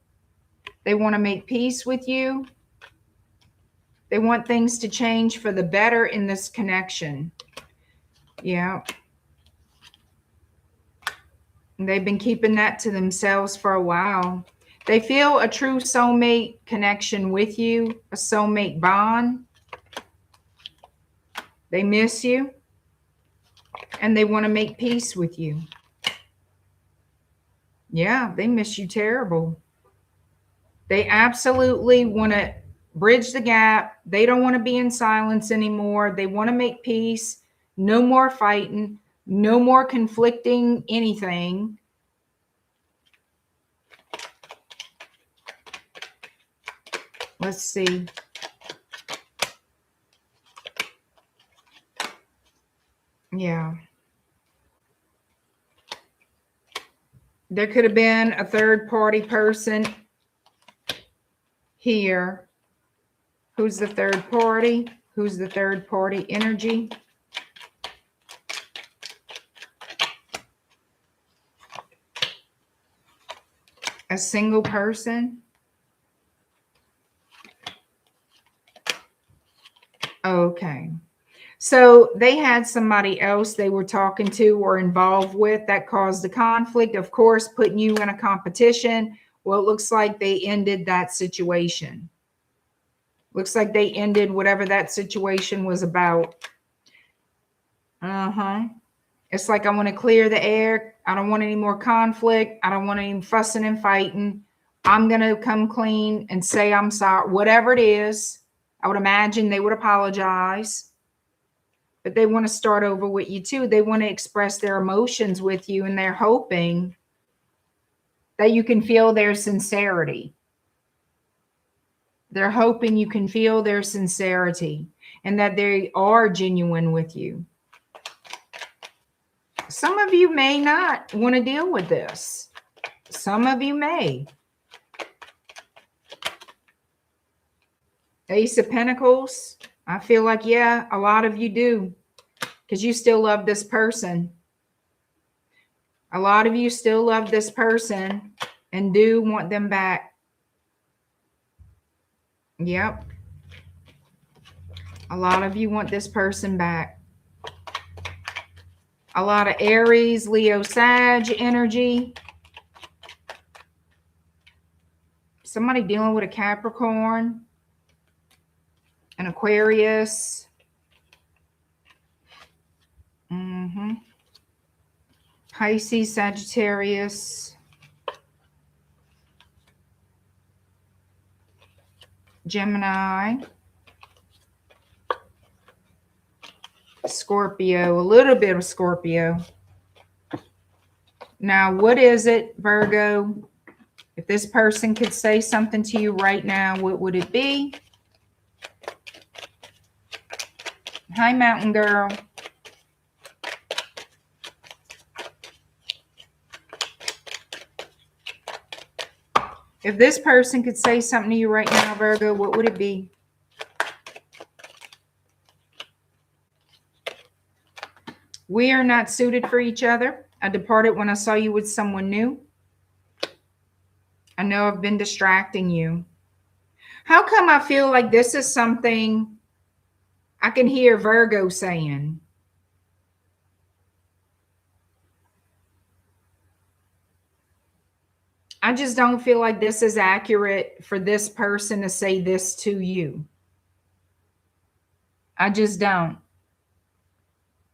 They want to make peace with you. They want things to change for the better in this connection. Yeah. And they've been keeping that to themselves for a while. They feel a true soulmate connection with you, a soulmate bond. They miss you, and they want to make peace with you. Yeah, they miss you terrible. They absolutely want to bridge the gap. They don't want to be in silence anymore. They want to make peace. No more fighting. No more conflicting anything. Let's see. Yeah. There could have been a third party person here. Who's the third party? Who's the third party energy? A single person. Okay. So they had somebody else they were talking to or involved with that caused the conflict, of course, putting you in a competition. Well, it looks like they ended that situation. Looks like they ended whatever that situation was about. It's like, I want to clear the air. I don't want any more conflict. I don't want any fussing and fighting. I'm going to come clean and say I'm sorry. Whatever it is, I would imagine they would apologize. But they want to start over with you too. They want to express their emotions with you, and they're hoping that you can feel their sincerity. They're hoping you can feel their sincerity and that they are genuine with you. Some of you may not want to deal with this. Some of you may. Ace of Pentacles. I feel like, yeah, a lot of you do, because you still love this person. A lot of you still love this person and do want them back. Yep. A lot of you want this person back. A lot of Aries, Leo, Sag energy. Somebody dealing with a Capricorn, an Aquarius. Pisces, Sagittarius, Gemini, Scorpio, a little bit of Scorpio. Now, what is it, Virgo? If this person could say something to you right now, what would it be? Hi, Mountain Girl. If this person could say something to you right now, Virgo, what would it be? We are not suited for each other. I departed when I saw you with someone new. I know I've been distracting you. How come I feel like this is something I can hear Virgo saying? I just don't feel like this is accurate for this person to say this to you. I just don't.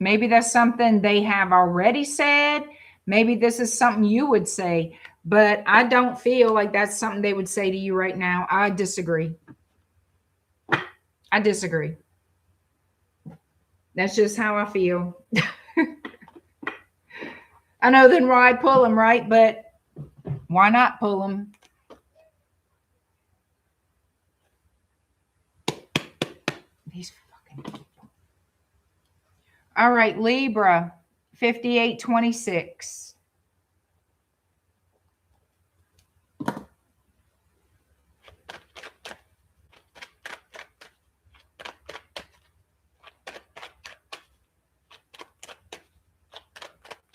Maybe that's something they have already said. Maybe this is something you would say, but I don't feel like that's something they would say to you right now. I disagree. I disagree. That's just how I feel. I know, then why pull them, right? But why not pull them? These fucking people. All right, Libra, 5826.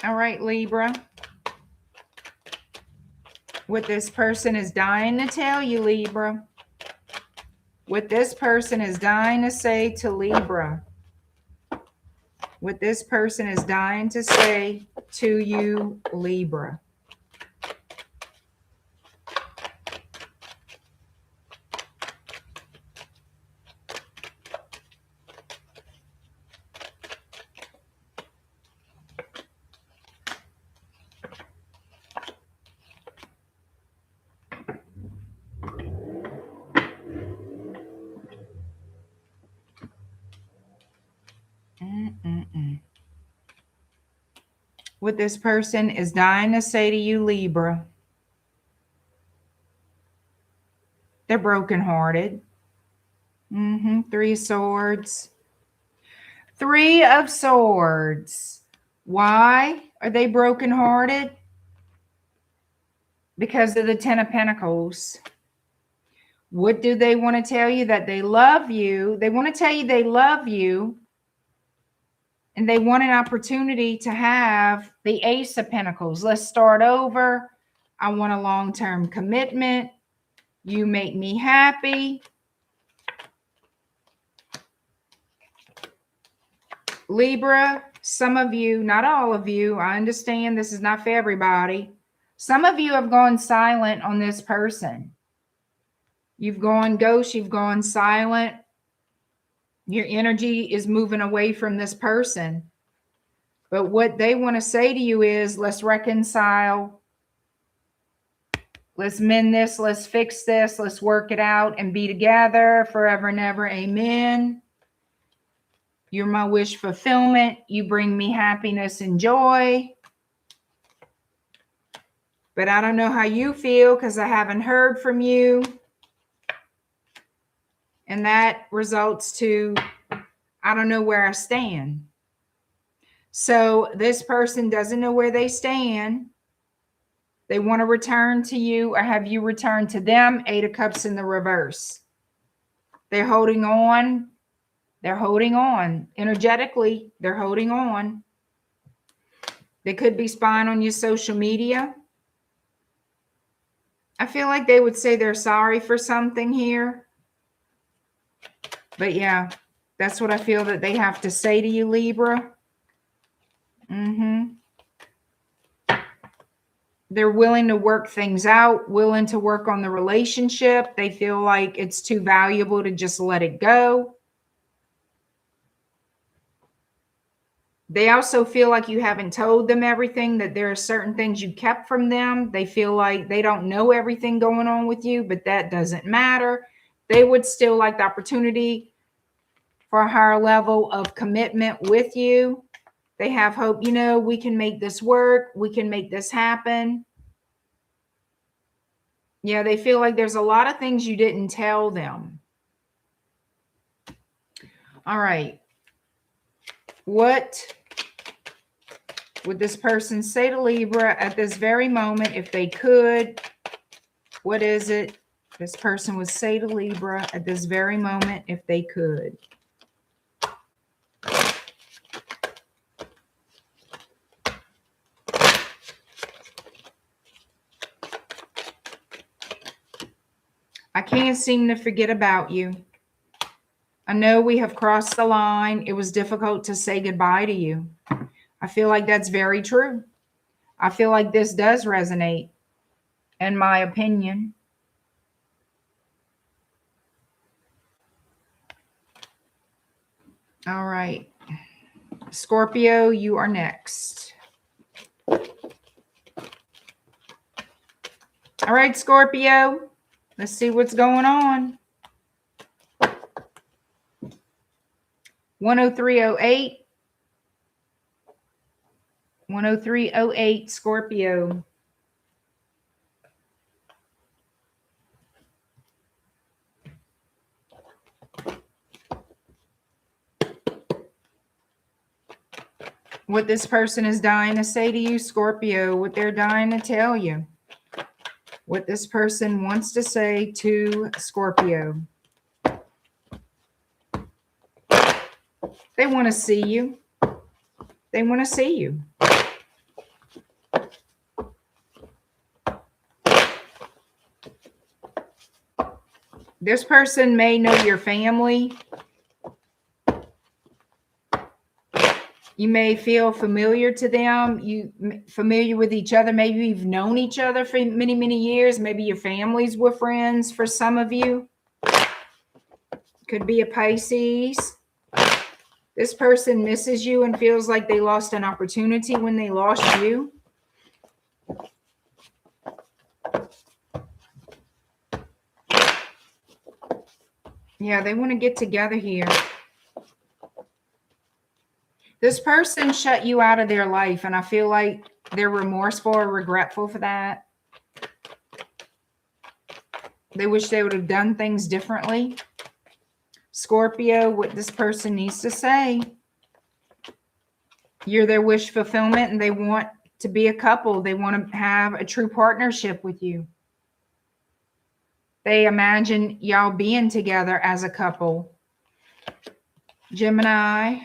All right, Libra. What this person is dying to tell you, Libra. What this person is dying to say to Libra. What this person is dying to say to you, Libra. What this person is dying to say to you, Libra. They're brokenhearted. 3 of Swords. 3 of Swords. Why are they brokenhearted? Because of the 10 of Pentacles. What do they want to tell you? That they love you. They want to tell you they love you. And they want an opportunity to have the Ace of Pentacles. Let's start over. I want a long-term commitment. You make me happy. Libra, some of you, not all of you, I understand this is not for everybody. Some of you have gone silent on this person. You've gone ghost, you've gone silent. Your energy is moving away from this person. But what they want to say to you is, let's reconcile. Let's mend this. Let's fix this. Let's work it out and be together forever and ever. Amen. You're my wish fulfillment. You bring me happiness and joy. But I don't know how you feel because I haven't heard from you. And that results to, I don't know where I stand. So this person doesn't know where they stand. They want to return to you or have you return to them. 8 of Cups in the reverse. They're holding on. They're holding on. Energetically, they're holding on. They could be spying on your social media. I feel like they would say they're sorry for something here. But yeah, that's what I feel that they have to say to you, Libra. They're willing to work things out, willing to work on the relationship. They feel like it's too valuable to just let it go. They also feel like you haven't told them everything, that there are certain things you kept from them. They feel like they don't know everything going on with you, but that doesn't matter. They would still like the opportunity for a higher level of commitment with you. They have hope, you know, we can make this work. We can make this happen. Yeah, they feel like there's a lot of things you didn't tell them. All right. What would this person say to Libra at this very moment if they could? What is it this person would say to Libra at this very moment if they could? I can't seem to forget about you. I know we have crossed the line. It was difficult to say goodbye to you. I feel like that's very true. I feel like this does resonate, in my opinion. All right. Scorpio, you are next. All right, Scorpio. Let's see what's going on. 10308. 10308, Scorpio. What this person is dying to say to you, Scorpio, what they're dying to tell you. What this person wants to say to Scorpio. They want to see you. They want to see you. This person may know your family. You may feel familiar to them. You familiar with each other. Maybe you've known each other for many, many years. Maybe your families were friends for some of you. Could be a Pisces. This person misses you and feels like they lost an opportunity when they lost you. Yeah, they want to get together here. This person shut you out of their life, and I feel like they're remorseful or regretful for that. They wish they would have done things differently. Scorpio, what this person needs to say. You're their wish fulfillment, and they want to be a couple. They want to have a true partnership with you. They imagine y'all being together as a couple. Gemini.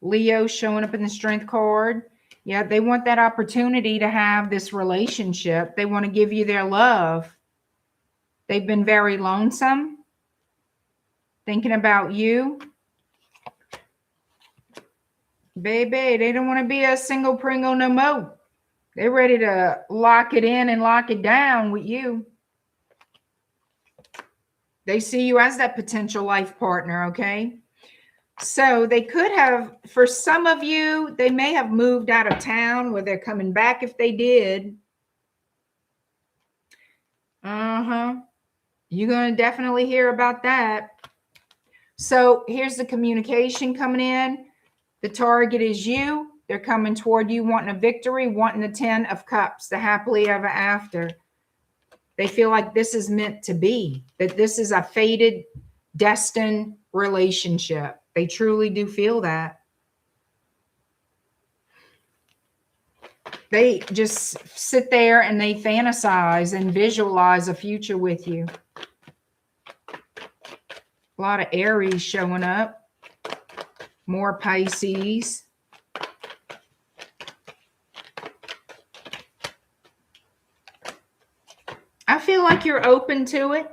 Leo showing up in the Strength card. Yeah, they want that opportunity to have this relationship. They want to give you their love. They've been very lonesome, thinking about you. Baby, they don't want to be a single Pringle no more. They're ready to lock it in and lock it down with you. They see you as that potential life partner, okay? So they could have, for some of you, they may have moved out of town where they're coming back if they did. You're going to definitely hear about that. So here's the communication coming in. The target is you. They're coming toward you, wanting a victory, wanting the 10 of Cups, the happily ever after. They feel like this is meant to be, that this is a fated, destined relationship. They truly do feel that. They just sit there and they fantasize and visualize a future with you. A lot of Aries showing up. More Pisces. I feel like you're open to it.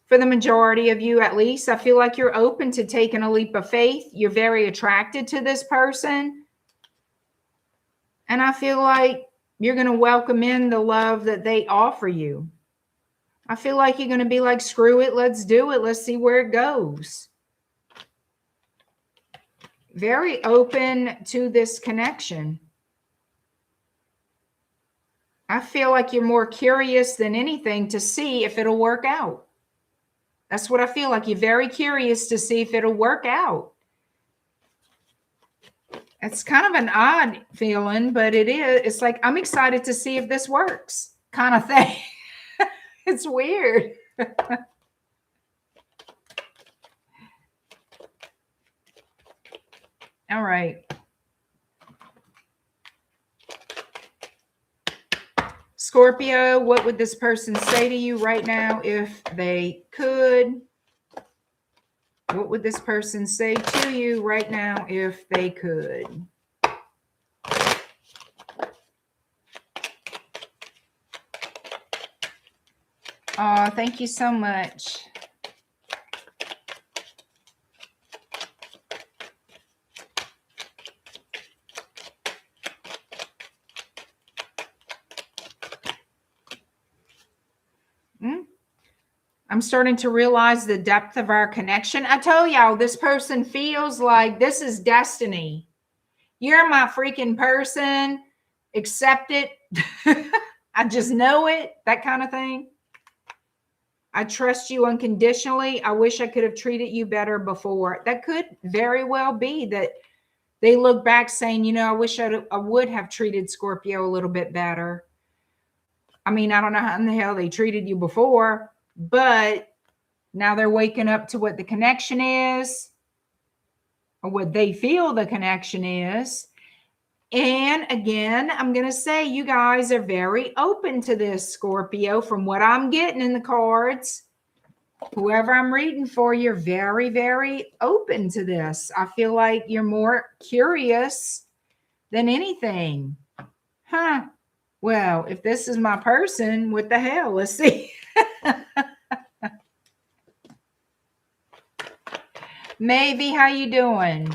For the majority of you, at least, I feel like you're open to taking a leap of faith. You're very attracted to this person. And I feel like you're going to welcome in the love that they offer you. I feel like you're going to be like, screw it, let's do it. Let's see where it goes. Very open to this connection. I feel like you're more curious than anything to see if it'll work out. That's what I feel like. You're very curious to see if it'll work out. It's kind of an odd feeling, but it is. It's like, I'm excited to see if this works kind of thing. It's weird. All right. Scorpio, what would this person say to you right now if they could? What would this person say to you right now if they could? Oh, thank you so much. I'm starting to realize the depth of our connection. I told y'all, this person feels like this is destiny. You're my freaking person. Accept it. I just know it. That kind of thing. I trust you unconditionally. I wish I could have treated you better before. That could very well be that they look back saying, you know, I wish I would have treated Scorpio a little bit better. I mean, I don't know how in the hell they treated you before, but now they're waking up to what the connection is, or what they feel the connection is. And again, I'm going to say you guys are very open to this, Scorpio, from what I'm getting in the cards. Whoever I'm reading for, you're very, very open to this. I feel like you're more curious than anything. Huh. Well, if this is my person, what the hell? Let's see. Maybe, how you doing?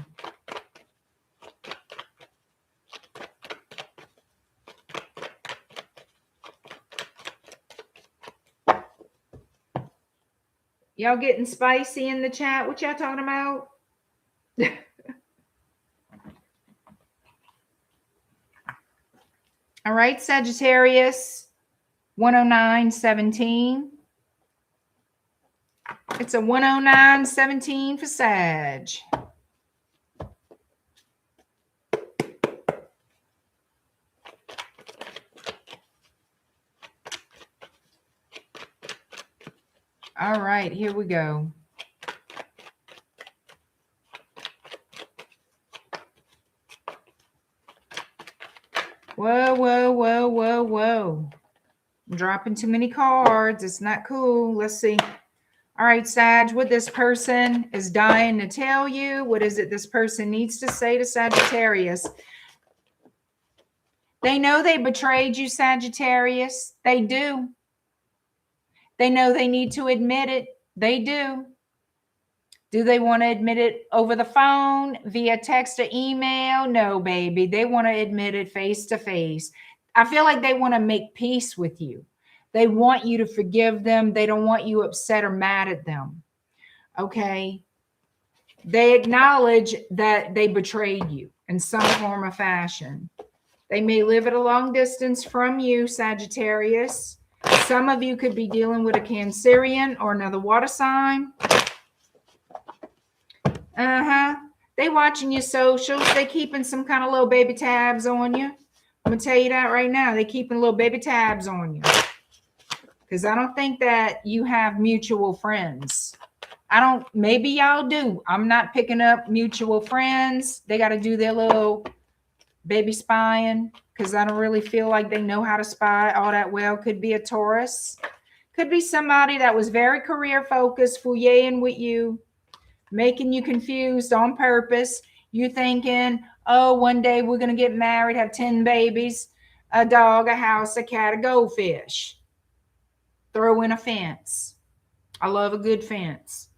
Y'all getting spicy in the chat? What y'all talking about? All right, Sagittarius, 109.17. It's a 109.17 for Sag. All right, here we go. Whoa, whoa, whoa, whoa, whoa. I'm dropping too many cards. It's not cool. Let's see. All right, Sag, what this person is dying to tell you. What is it this person needs to say to Sagittarius? They know they betrayed you, Sagittarius. They do. They know they need to admit it. They do. Do they want to admit it over the phone, via text or email? No, baby. They want to admit it face to face. I feel like they want to make peace with you. They want you to forgive them. They don't want you upset or mad at them. Okay? They acknowledge that they betrayed you in some form or fashion. They may live at a long distance from you, Sagittarius. Some of you could be dealing with a Cancerian or another water sign. They watching your socials. They keeping some kind of little baby tabs on you. I'm going to tell you that right now. They keeping little baby tabs on you. Because I don't think that you have mutual friends. Maybe y'all do. I'm not picking up mutual friends. They got to do their little baby spying. Because I don't really feel like they know how to spy all that well. Could be a Taurus. Could be somebody that was very career focused, fooying with you, making you confused on purpose. You thinking, oh, one day we're going to get married, have 10 babies, a dog, a house, a cat, a goldfish. Throw in a fence. I love a good fence.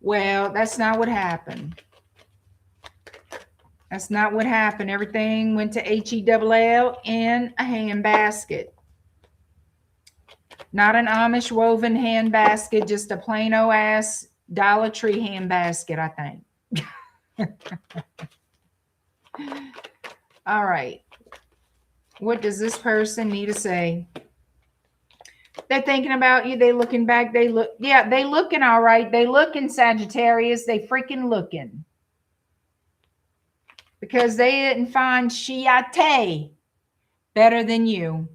Well, that's not what happened. That's not what happened. Everything went to HELL in a handbasket. Not an Amish woven handbasket, just a plain old ass Dollar Tree handbasket, I think. All right. What does this person need to say? They're thinking about you. They looking back. They looking all right. They looking, Sagittarius. They freaking looking. Because they didn't find Shiate better than you.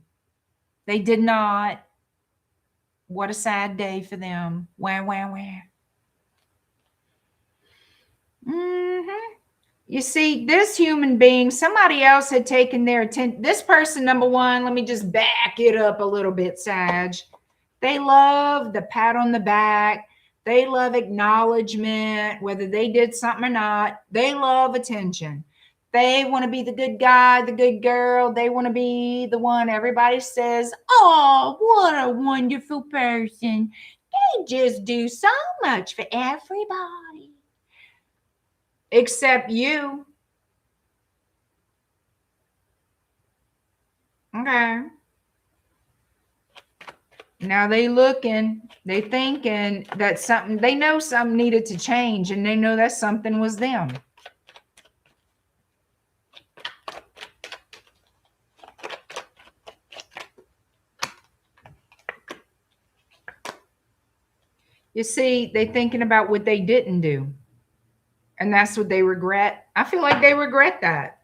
They did not. What a sad day for them. Wah, wah, wah. You see, this human being, somebody else had taken their attention. This person, number one, let me just back it up a little bit, Sag. They love the pat on the back. They love acknowledgement, whether they did something or not. They love attention. They want to be the good guy, the good girl. They want to be the one everybody says, oh, what a wonderful person. They just do so much for everybody. Except you. Okay. Now they looking, they thinking that something, they know something needed to change, and they know that something was them. You see, they thinking about what they didn't do. And that's what they regret. I feel like they regret that.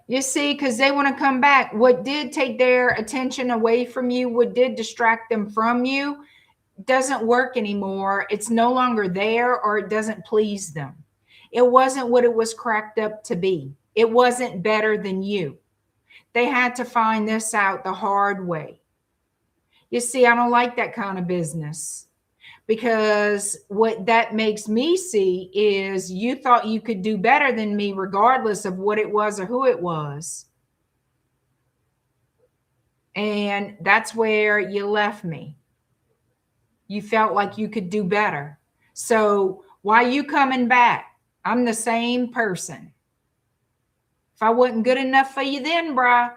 You see, because they want to come back. What did take their attention away from you, what did distract them from you, doesn't work anymore. It's no longer there, or it doesn't please them. It wasn't what it was cracked up to be. It wasn't better than you. They had to find this out the hard way. You see, I don't like that kind of business. Because what that makes me see is you thought you could do better than me regardless of what it was or who it was. And that's where you left me. You felt like you could do better. So why are you coming back? I'm the same person. If I wasn't good enough for you then, bruh,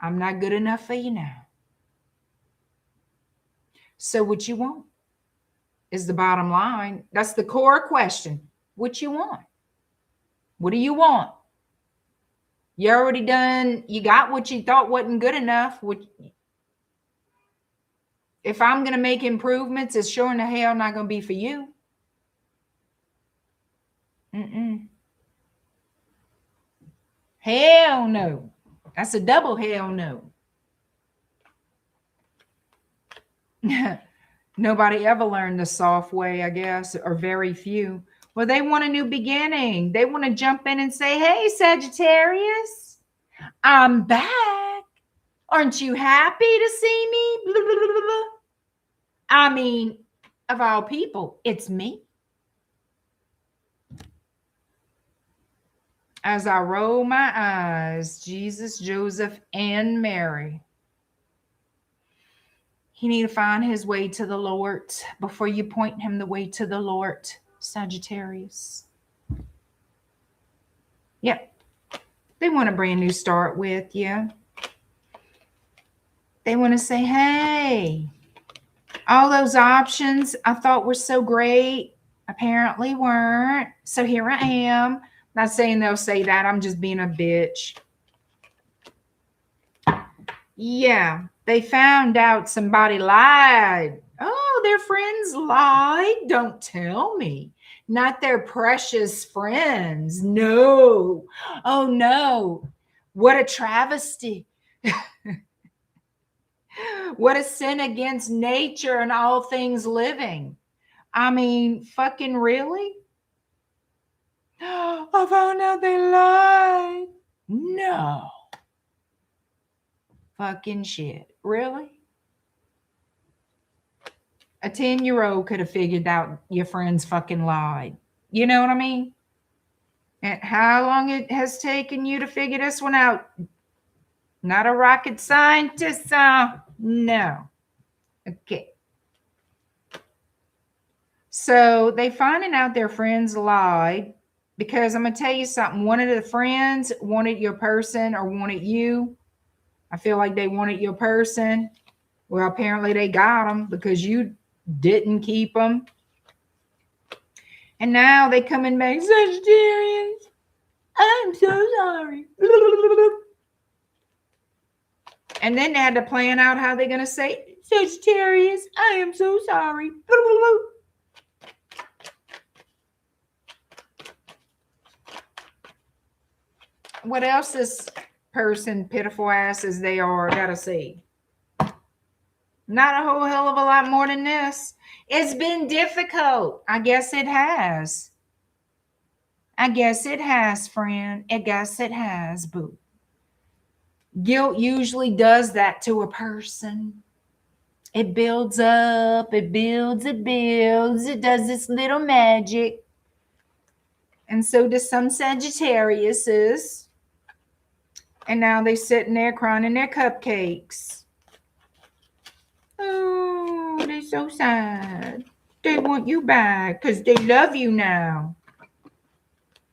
I'm not good enough for you now. So what you want? Is the bottom line. That's the core question. What you want? What do you want? You already done, you got what you thought wasn't good enough. If I'm going to make improvements, it's sure in the hell not going to be for you. Hell no. That's a double hell no. Nobody ever learned the soft way, I guess, or very few. Well, they want a new beginning. They want to jump in and say, hey, Sagittarius, I'm back. Aren't you happy to see me? Blah, blah, blah, blah. I mean, of all people, it's me. As I roll my eyes, Jesus, Joseph, and Mary. He need to find his way to the Lord before you point him the way to the Lord. Sagittarius. Yep. They want a brand new start with you. They want to say, hey, all those options I thought were so great apparently weren't. So here I am. Not saying they'll say that. I'm just being a bitch. Yeah. They found out somebody lied. Oh, their friends lied? Don't tell me. Not their precious friends. No. Oh, no. What a travesty. What a sin against nature and all things living. I mean, fucking really? I found out they lied. No. Fucking shit. Really? A 10-year-old could have figured out your friends fucking lied. You know what I mean? And how long it has taken you to figure this one out? Not a rocket scientist. No. Okay. So they finding out their friends lied because I'm going to tell you something. One of the friends wanted your person or wanted you. I feel like they wanted your person. Well, apparently they got them because you didn't keep them. And now they coming back, Sagittarius, I'm so sorry. And then they had to plan out how they're going to say, Sagittarius, I am so sorry. What else this person, pitiful ass as they are, got to see? Not a whole hell of a lot more than this. It's been difficult. I guess it has. I guess it has, friend. I guess it has, boo. Guilt usually does that to a person. It builds up. It builds. It builds. It does this little magic. And so do some Sagittariuses. And now they're sitting there crying in their cupcakes. Oh, they're so sad. They want you back because they love you now.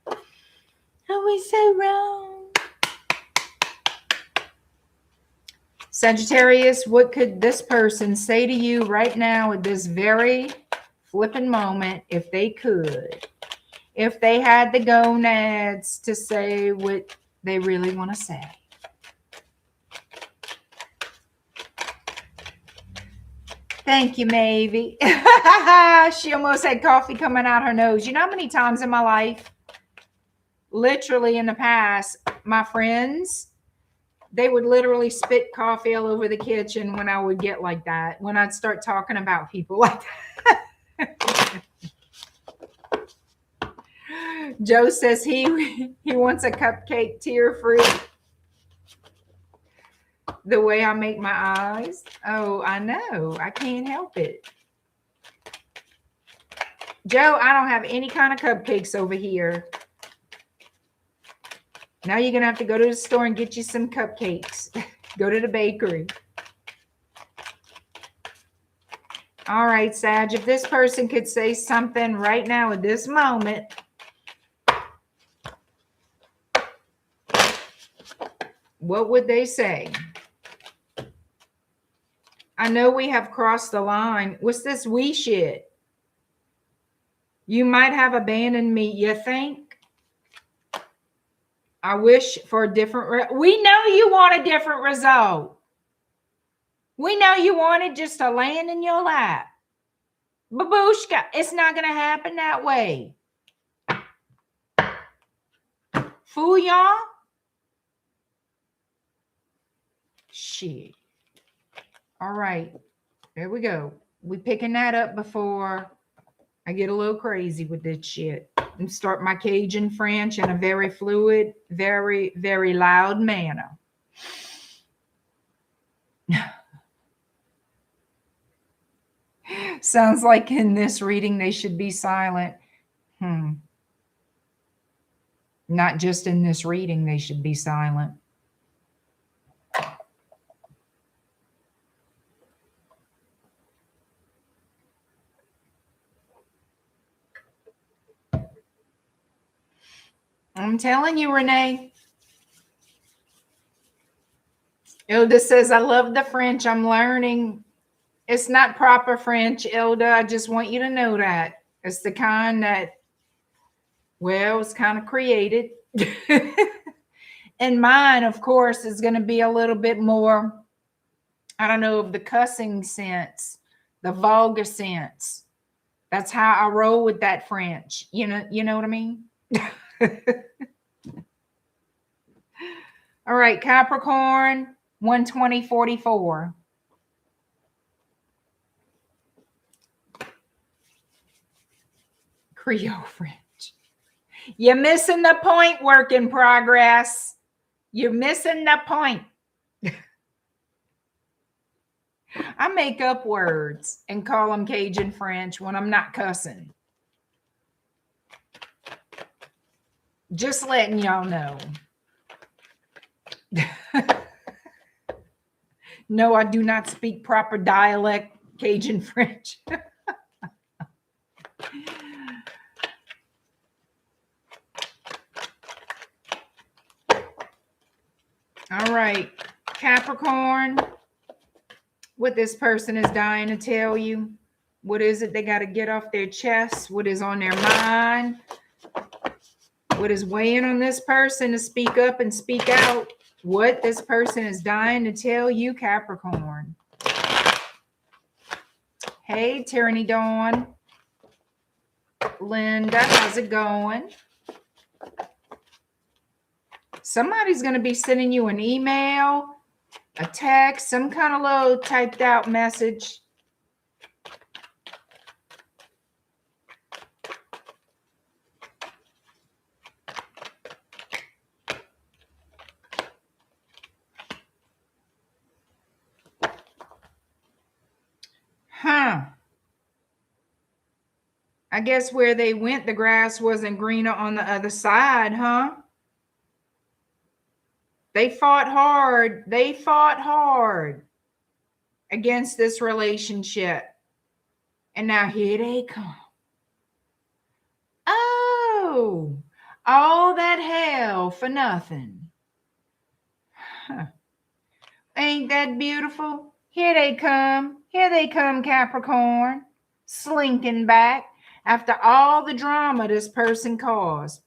Oh, we so wrong. Sagittarius, what could this person say to you right now at this very flipping moment if they could? If they had the gonads to say what they really want to say. Thank you, Mavie. She almost had coffee coming out her nose. You know how many times in my life, literally in the past, my friends, they would literally spit coffee all over the kitchen when I would get like that, when I'd start talking about people like that. Joe says he wants a cupcake tear-free. The way I make my eyes. Oh, I know. I can't help it. Joe, I don't have any kind of cupcakes over here. Now you're going to have to go to the store and get you some cupcakes. Go to the bakery. All right, Sag, if this person could say something right now at this moment, what would they say? I know we have crossed the line. What's this we shit? You might have abandoned me, you think? I wish for a different... We know you want a different result. We know you wanted just to land in your lap. Babushka, it's not going to happen that way. Fool y'all? Shit. All right. There we go. We picking that up before I get a little crazy with this shit and start my Cajun French in a very fluid, very, very loud manner. Sounds like in this reading they should be silent. Not just in this reading they should be silent. I'm telling you, Renee. Ilda says, I love the French. I'm learning. It's not proper French, Ilda. I just want you to know that. It's the kind that, well, it's kind of created. And mine, of course, is going to be a little bit more, I don't know, of the cussing sense, the vulgar sense. That's how I roll with that French. You know what I mean? All right, Capricorn, 120-44. Creole French. You're missing the point, work in progress. You're missing the point. I make up words and call them Cajun French when I'm not cussing. Just letting y'all know. No, I do not speak proper dialect Cajun French. All right, Capricorn, what this person is dying to tell you. What is it they got to get off their chest? What is on their mind? What is weighing on this person to speak up and speak out? What this person is dying to tell you, Capricorn. Hey, Tyranny Dawn. Linda, how's it going? Somebody's going to be sending you an email, a text, some kind of little typed out message. Huh. I guess where they went, the grass wasn't greener on the other side, huh? They fought hard. They fought hard against this relationship. And now here they come. Oh, all that hell for nothing. Huh. Ain't that beautiful? Here they come. Here they come, Capricorn. Slinking back after all the drama this person caused.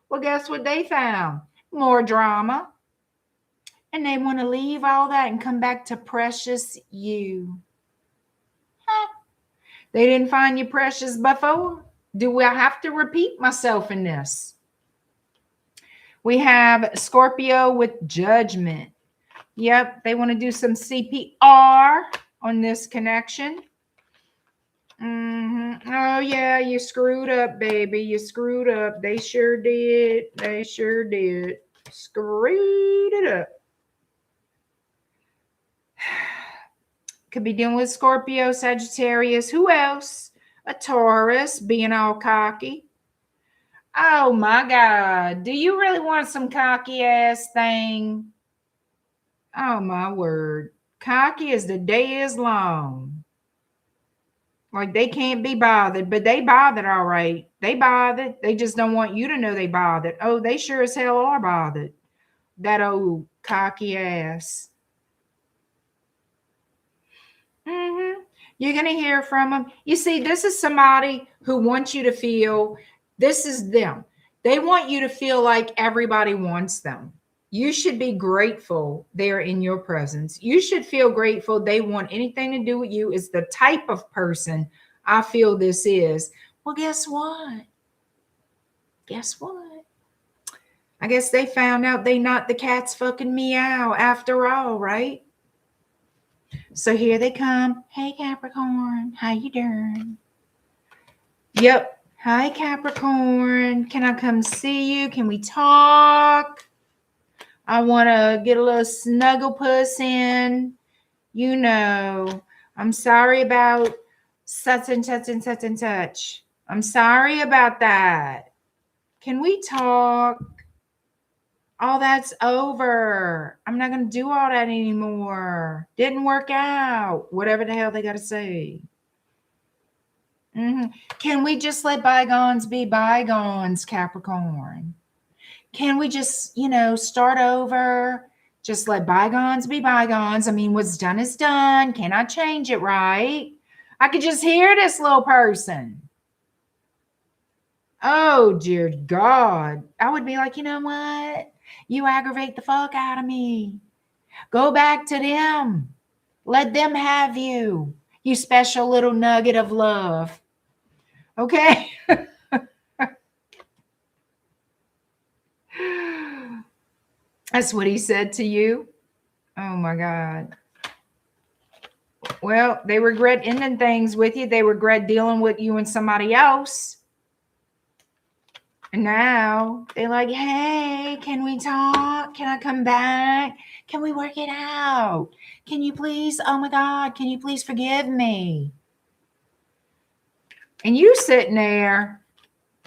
Well, guess what they found? More drama. And they want to leave all that and come back to precious you. Huh. They didn't find you precious before. Do I have to repeat myself in this? We have Scorpio with judgment. Yep, they want to do some CPR on this connection. Oh, yeah, you screwed up, baby. You screwed up. They sure did. They sure did. Screwed it up. Could be dealing with Scorpio, Sagittarius. Who else? A Taurus, being all cocky. Oh, my God. Do you really want some cocky ass thing? Oh, my word. Cocky as the day is long. Like they can't be bothered, but they bothered all right. They bothered. They just don't want you to know they bothered. Oh, they sure as hell are bothered. That old cocky ass. You're going to hear from them. You see, this is somebody who wants you to feel, this is them. They want you to feel like everybody wants them. You should be grateful they're in your presence. You should feel grateful they want anything to do with you. Is the type of person I feel this is. Well, guess what? Guess what? I guess they found out they not the cat's fucking meow after all, right? So here they come. Hey, Capricorn. How you doing? Yep. Hi, Capricorn. Can I come see you? Can we talk? I want to get a little snuggle puss in. You know, I'm sorry about such and such and such and such. I'm sorry about that. Can we talk? All that's over. I'm not going to do all that anymore. Didn't work out. Whatever the hell they got to say. Can we just let bygones be bygones, Capricorn? Can we just, you know, start over? Just let bygones be bygones. I mean, what's done is done. Cannot change it, right? I could just hear this little person. Oh, dear God. I would be like, you know what? You aggravate the fuck out of me. Go back to them. Let them have you. You special little nugget of love. Okay? That's what he said to you. Oh my God. Well, they regret ending things with you. They regret dealing with you and somebody else. And now they're like, hey, can we talk? Can I come back? Can we work it out? Can you please, oh my God, can you please forgive me? And you sitting there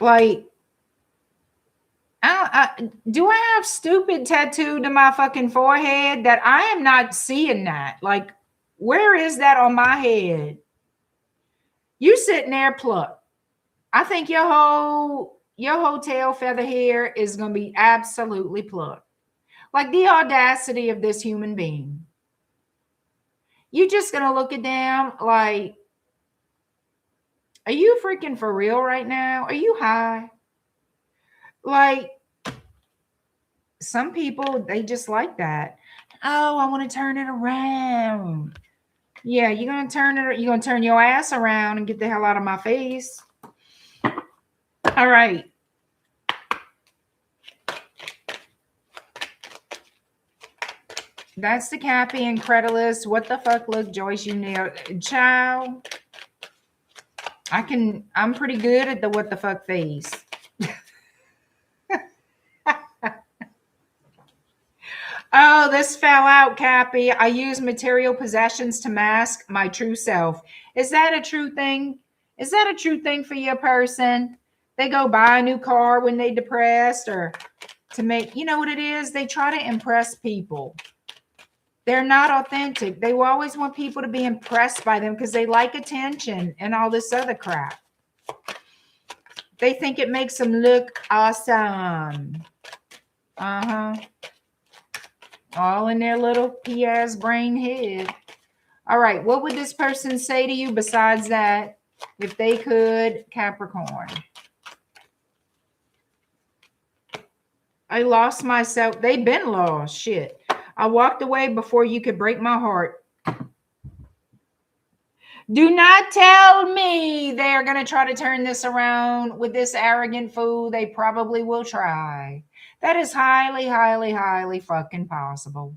like, do I have stupid tattooed to my fucking forehead that I am not seeing that? Like, where is that on my head? You sitting there plucked. I think your whole tail feather hair is going to be absolutely plucked. Like the audacity of this human being. You just going to look at them like, are you freaking for real right now? Are you high? Like, some people, they just like that. Oh, I want to turn it around. Yeah, you're going to turn your ass around and get the hell out of my face. All right. That's the Cappy and Credulous. What the fuck? Look, Joyce, you nailed it. Child. I'm pretty good at the what the fuck face. Oh, this fell out, Cappy. I use material possessions to mask my true self. Is that a true thing? Is that a true thing for your person? They go buy a new car when they depressed, or to make, you know what it is? They try to impress people. They're not authentic. They will always want people to be impressed by them because they like attention and all this other crap. They think it makes them look awesome. Uh-huh. All in their little pea-ass brain head. All right. What would this person say to you besides that? If they could, Capricorn. I lost myself. They've been lost. Shit. I walked away before you could break my heart. Do not tell me they are going to try to turn this around with this arrogant fool. They probably will try. That is highly, highly, highly fucking possible.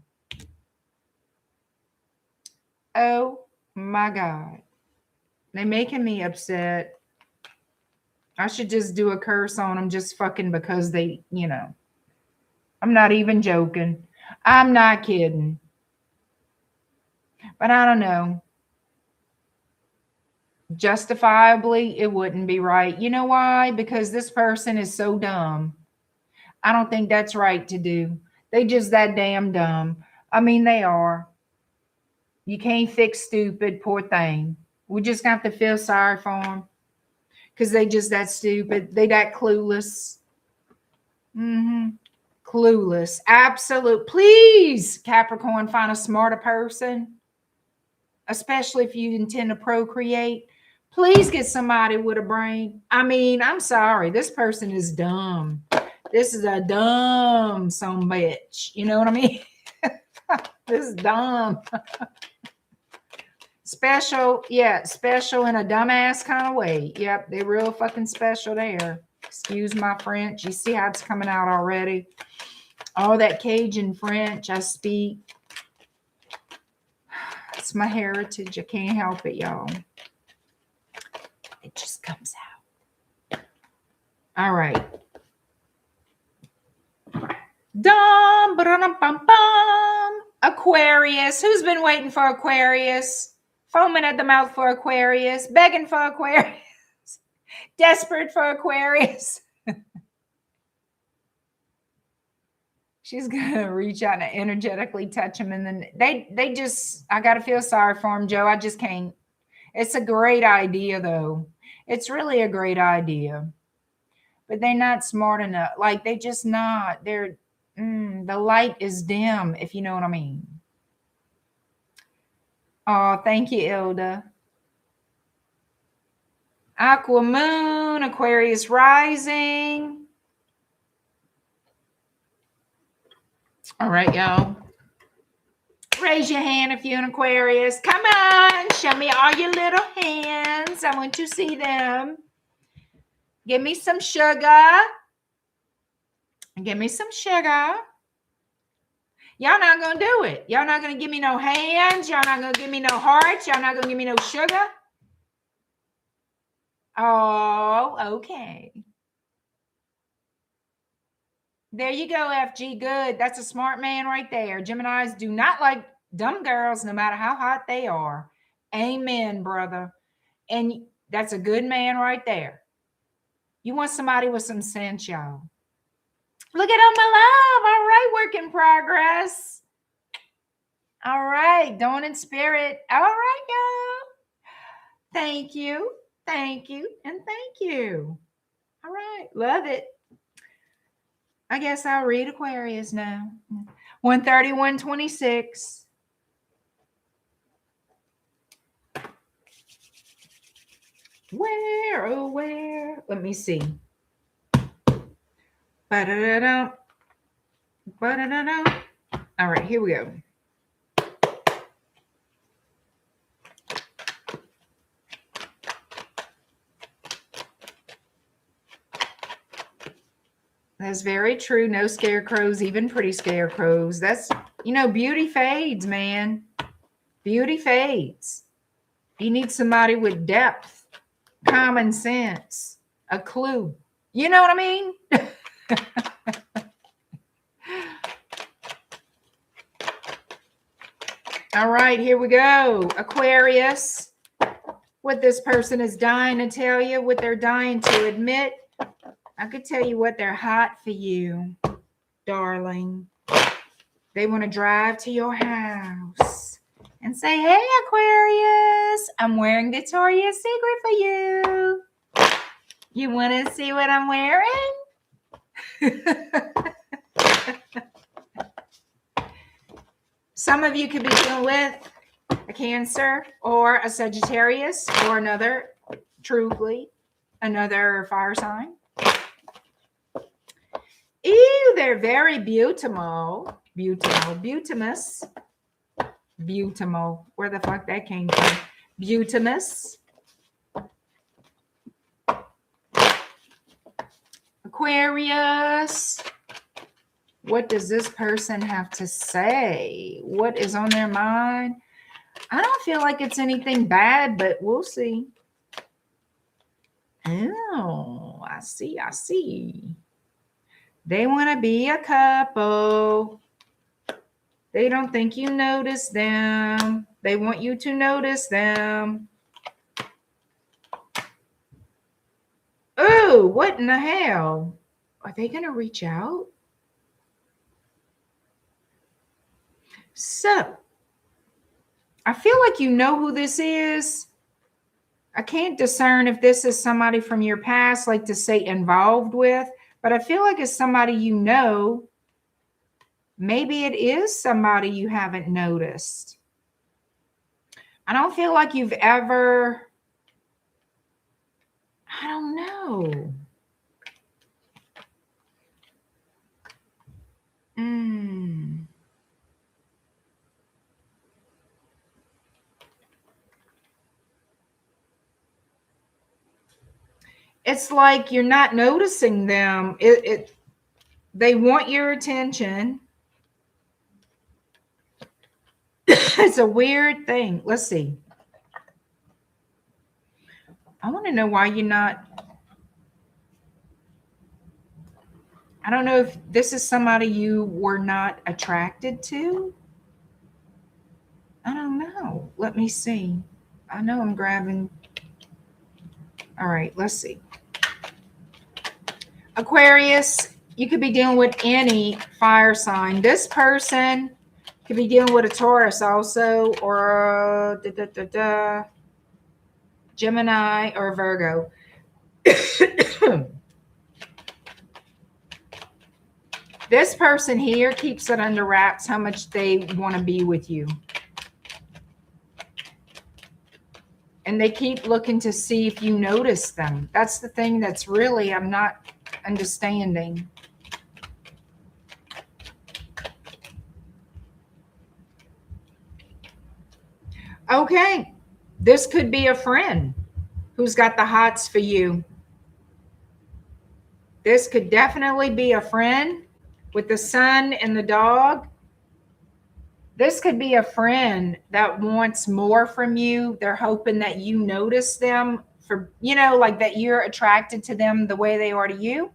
Oh my God. They're making me upset. I should just do a curse on them just fucking because they, you know. I'm not even joking. I'm not kidding. But I don't know. Justifiably, it wouldn't be right. You know why? Because this person is so dumb. I don't think that's right to do. They just that damn dumb. I mean, they are. You can't fix stupid, poor thing. We just have to feel sorry for them because they just that stupid. They that clueless. Clueless. Absolute. Please, Capricorn, find a smarter person, especially if you intend to procreate. Please get somebody with a brain. I mean, I'm sorry. This person is dumb. This is a dumb son bitch. You know what I mean? This is dumb. Special. Yeah, special in a dumbass kind of way. Yep, they're real fucking special there. Excuse my French. You see how it's coming out already? All that Cajun French I speak. It's my heritage. I can't help it, y'all. It just comes out. All right. Dum, ba-dum, bum, bum. Aquarius. Who's been waiting for Aquarius? Foaming at the mouth for Aquarius. Begging for Aquarius. Desperate for Aquarius. She's gonna reach out and energetically touch them, and then they just, I gotta feel sorry for them, Joe. I just can't. It's a great idea, though. It's really a great idea. but they're not smart enough. Like, they just not. They're, the light is dim, if you know what I mean. Oh, thank you, Ilda. Aqua moon, Aquarius rising. All right, y'all. Raise your hand if you're an Aquarius. Come on, show me all your little hands. I want to see them. Give me some sugar. Give me some sugar. Y'all not going to do it. Y'all not going to give me no hands. Y'all not going to give me no hearts. Y'all not going to give me no sugar. Oh, okay. There you go, FG. Good. That's a smart man right there. Geminis do not like dumb girls, no matter how hot they are. Amen, brother. And that's a good man right there. You want somebody with some sense, y'all. Look at all my love. All right, work in progress. All right, dawn in spirit. All right, y'all. Thank you. Thank you. And thank you. All right, love it. I guess I'll read Aquarius now. 130, 126. Where, oh, where? Let me see. Ba-da-da-da. Ba-da-da-da. All right, here we go. That's very true. No scarecrows, even pretty scarecrows. That's, beauty fades, man. Beauty fades. You need somebody with depth, common sense, a clue. You know what I mean? All right, here we go. Aquarius. What this person is dying to tell you, what they're dying to admit. I could tell you what they're hot for you, darling. They want to drive to your house and say, hey, Aquarius, I'm wearing Victoria's Secret for you. You want to see what I'm wearing? Some of you could be dealing with a Cancer or a Sagittarius or another, truly, another fire sign. Ew, they're very beautiful. Beautimous. Beautiful. Where the fuck that came from? Beautimous. Aquarius. What does this person have to say? What is on their mind? I don't feel like it's anything bad, but we'll see. Oh, I see. They want to be a couple. They don't think you notice them. They want you to notice them. Oh, what in the hell? Are they going to reach out? So, I feel like you know who this is. I can't discern if this is somebody from your past, like to say involved with, but I feel like it's somebody you know. Maybe it is somebody you haven't noticed. I don't feel like you've ever, I don't know. It's like you're not noticing them. They want your attention. It's a weird thing. Let's see. I want to know why you're not. I don't know if this is somebody you were not attracted to. I don't know. Let me see. I know I'm grabbing. All right, let's see. Aquarius, you could be dealing with any fire sign. This person could be dealing with a Taurus also, or Gemini or Virgo. This person here keeps it under wraps how much they want to be with you. And they keep looking to see if you notice them. That's the thing that's really, I'm not understanding. Okay. This could be a friend who's got the hots for you. This could definitely be a friend with the sun and the dog. This could be a friend that wants more from you. They're hoping that you notice them for, you know, like that you're attracted to them the way they are to you.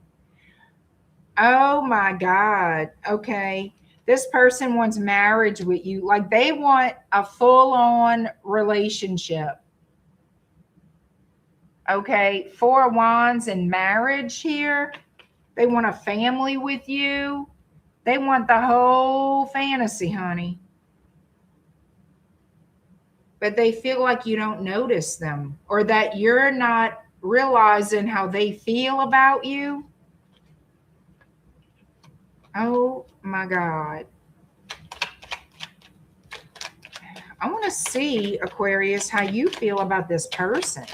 Oh my God. Okay. This person wants marriage with you. Like they want a full-on relationship. Okay. 4 of Wands and marriage here. They want a family with you. They want the whole fantasy, honey. But they feel like you don't notice them or that you're not realizing how they feel about you. Oh my God. I want to see, Aquarius, how you feel about this person.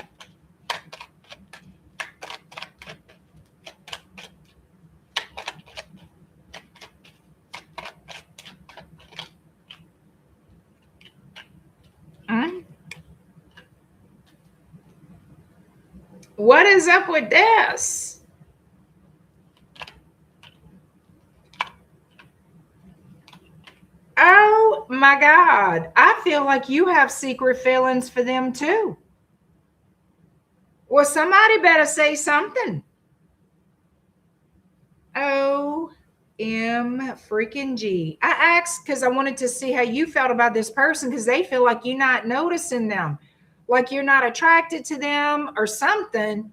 What is up with this? Oh my God. I feel like you have secret feelings for them too. Well, somebody better say something. freaking G. I asked because I wanted to see how you felt about this person because they feel like you're not noticing them, like you're not attracted to them or something.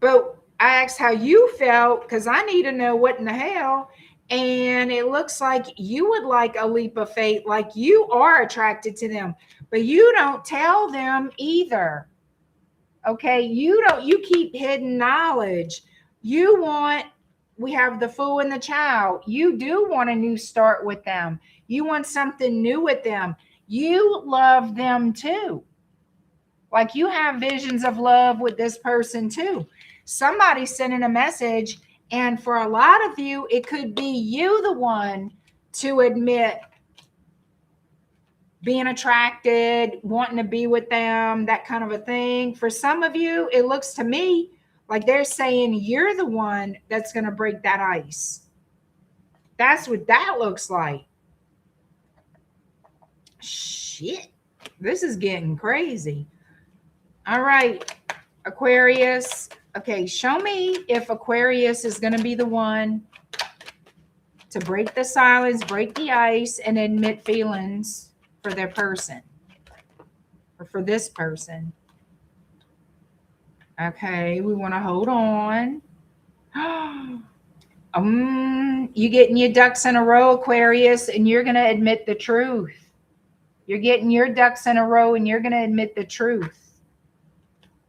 But I asked how you felt because I need to know what in the hell. And it looks like you would like a leap of faith, like you are attracted to them, but you don't tell them either. Okay, you keep hidden knowledge. You want, we have the Fool and the Child. You do want a new start with them. You want something new with them. You love them too. Like you have visions of love with this person too. Somebody's sending a message, and for a lot of you, it could be you the one to admit being attracted, wanting to be with them, that kind of a thing. For some of you, it looks to me like they're saying you're the one that's going to break that ice. That's what that looks like. Shit. This is getting crazy. All right, Aquarius. Okay, show me if Aquarius is going to be the one to break the silence, break the ice, and admit feelings for their person or for this person. Okay, we want to hold on. You getting your ducks in a row, Aquarius, and you're going to admit the truth. You're getting your ducks in a row and you're going to admit the truth.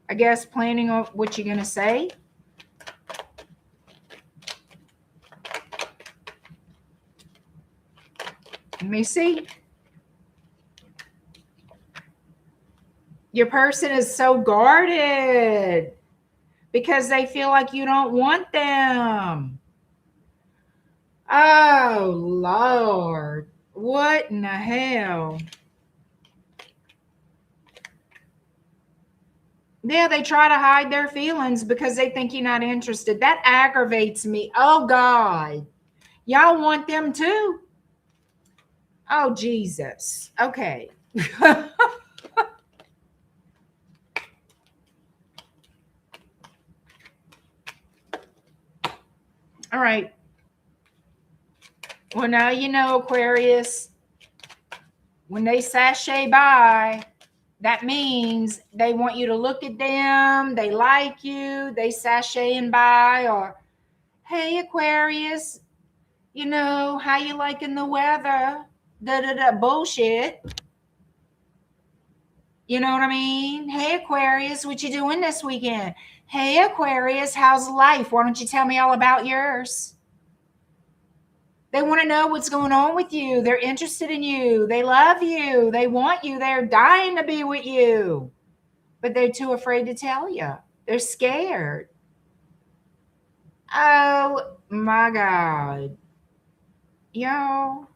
I guess planning on what you're going to say. Let me see. Your person is so guarded because they feel like you don't want them. Oh, Lord. What in the hell? Yeah, they try to hide their feelings because they think you're not interested. That aggravates me. Oh, God. Y'all want them too? Oh, Jesus. Okay. All right. Well, now you know, Aquarius, when they sashay by, that means they want you to look at them. They like you. They sashaying by, or, hey, Aquarius, you know, how you liking the weather? Bullshit. You know what I mean? Hey, Aquarius, what you doing this weekend? Hey, Aquarius, how's life? Why don't you tell me all about yours? They want to know what's going on with you. They're interested in you. They love you. They want you. They're dying to be with you. But they're too afraid to tell you. They're scared. Oh my God. Yo,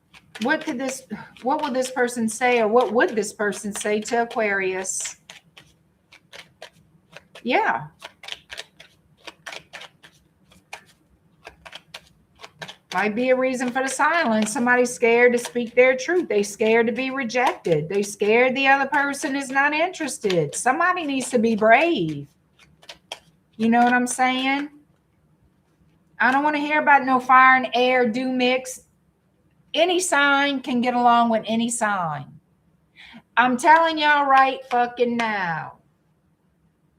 what would this person say, or what would this person say to Aquarius? Yeah. Might be a reason for the silence. Somebody's scared to speak their truth. They scared to be rejected. They scared the other person is not interested. Somebody needs to be brave. You know what I'm saying? I don't want to hear about no fire and air do mix. Any sign can get along with any sign. I'm telling y'all right fucking now.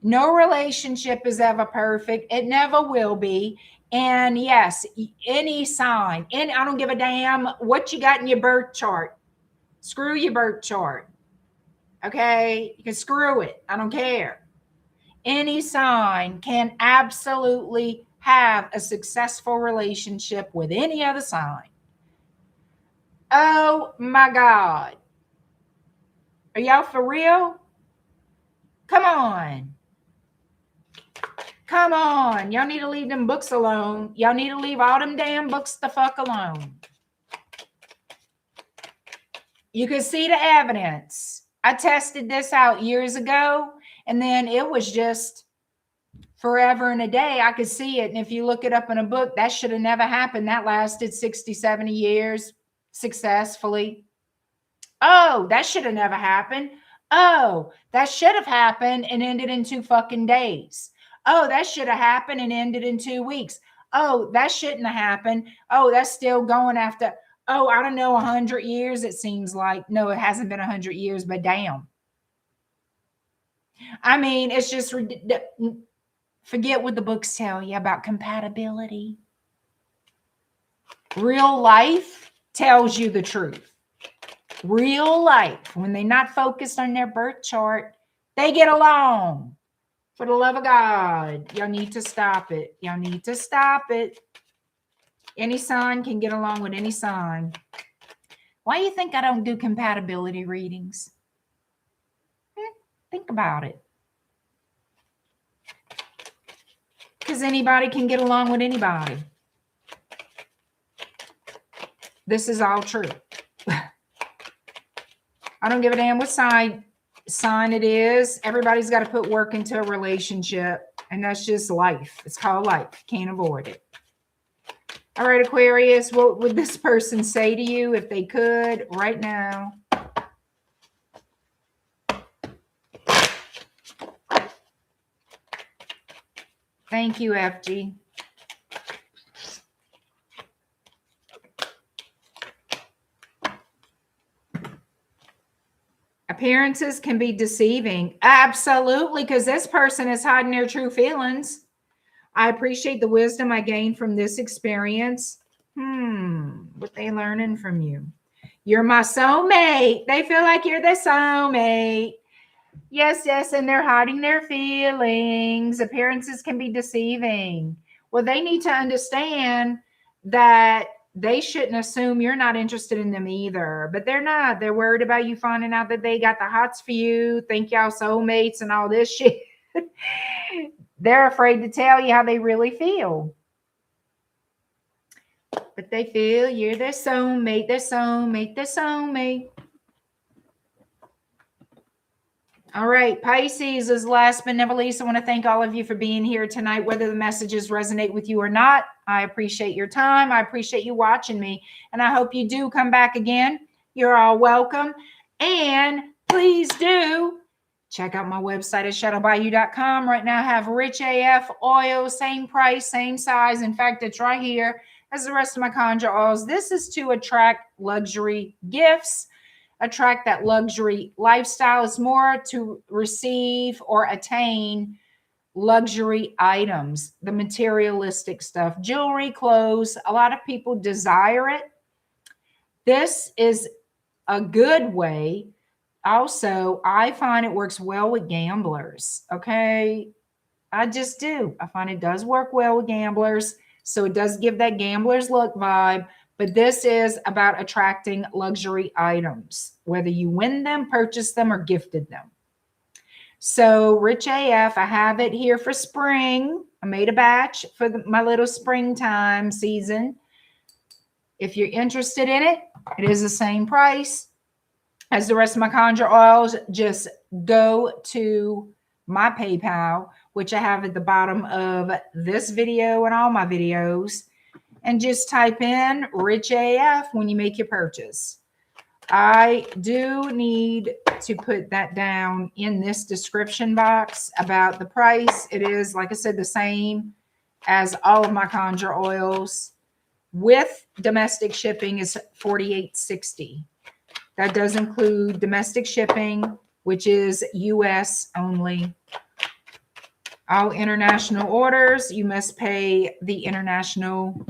No relationship is ever perfect. It never will be. And yes, any sign, I don't give a damn what you got in your birth chart. Screw your birth chart. Okay? You can screw it. I don't care. Any sign can absolutely have a successful relationship with any other sign. Oh my God. Are y'all for real? Come on. Come on. Y'all need to leave them books alone. Y'all need to leave all them damn books the fuck alone. You can see the evidence. I tested this out years ago, and then it was just forever and a day. I could see it. And if you look it up in a book, that should have never happened. That lasted 60, 70 years successfully. Oh, that should have never happened. Oh, that should have happened and ended in 2 fucking days. Oh, that should have happened and ended in 2 weeks. Oh, that shouldn't have happened. Oh, that's still going after, oh, I don't know, 100 years, it seems like. No, it hasn't been 100 years, but damn. I mean, it's just, forget what the books tell you about compatibility. Real life tells you the truth. Real life, when they're not focused on their birth chart, they get along. For the love of God, y'all need to stop it. Y'all need to stop it. Any sign can get along with any sign. Why do you think I don't do compatibility readings? Think about it. Because anybody can get along with anybody. This is all true. I don't give a damn what sign it is. Everybody's got to put work into a relationship, and that's just life. It's called life. Can't avoid it. All right, Aquarius, what would this person say to you if they could right now? Thank you, FG. Appearances can be deceiving. Absolutely, because this person is hiding their true feelings. I appreciate the wisdom I gained from this experience. What they learning from you? You're my soulmate. They feel like you're the soulmate. Yes, yes, and they're hiding their feelings. Appearances can be deceiving. Well, they need to understand that they shouldn't assume you're not interested in them either, but they're not. They're worried about you finding out that they got the hots for you, think y'all soulmates and all this shit. They're afraid to tell you how they really feel. But they feel you're their soulmate, their soulmate, their soulmate. All right, Pisces is last but never least. I want to thank all of you for being here tonight, whether the messages resonate with you or not. I appreciate your time. I appreciate you watching me, and I hope you do come back again. You're all welcome. And please do check out my website at shadowbayou.com. Right now I have Rich AF oil, same price, same size. In fact, it's right here as the rest of my conjure oils. This is to attract luxury gifts, attract that luxury lifestyle. Is more to receive or attain luxury items, the materialistic stuff, jewelry, clothes. A lot of people desire it. This is a good way. Also, I find it works well with gamblers. Okay. I just do. I find it does work well with gamblers. So it does give that gambler's look vibe. But this is about attracting luxury items, whether you win them, purchase them, or gifted them. So Rich AF, I have it here for spring. I made a batch for my little springtime season. If you're interested in it, it is the same price as the rest of my conjure oils. Just go to my PayPal, which I have at the bottom of this video and all my videos, and just type in Rich AF when you make your purchase. I do need to put that down in this description box about the price. It is, like I said, the same as all of my conjure oils. With domestic shipping is $48.60. That does include domestic shipping, which is US only. All international orders, you must pay the international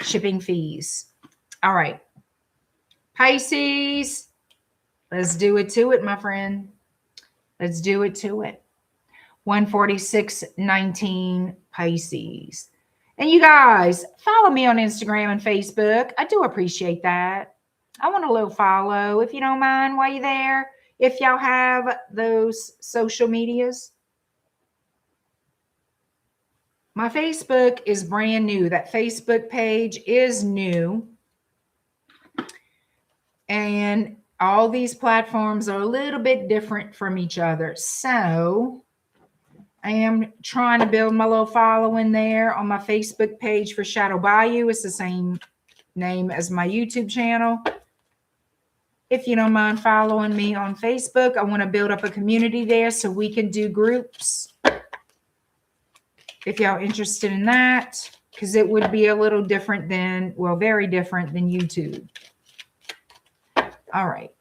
shipping fees. All right. Pisces, let's do it to it, my friend. Let's do it to it. 146.19 Pisces. And you guys, follow me on Instagram and Facebook. I do appreciate that. I want a little follow, if you don't mind, while you're there. If y'all have those social medias. My Facebook is brand new. That Facebook page is new. And all these platforms are a little bit different from each other. So I am trying to build my little following there on my Facebook page for Shadow Bayou. It's the same name as my YouTube channel. If you don't mind following me on Facebook, I want to build up a community there so we can do groups. If y'all interested in that, because it would be a little different than, well, very different than YouTube. All right.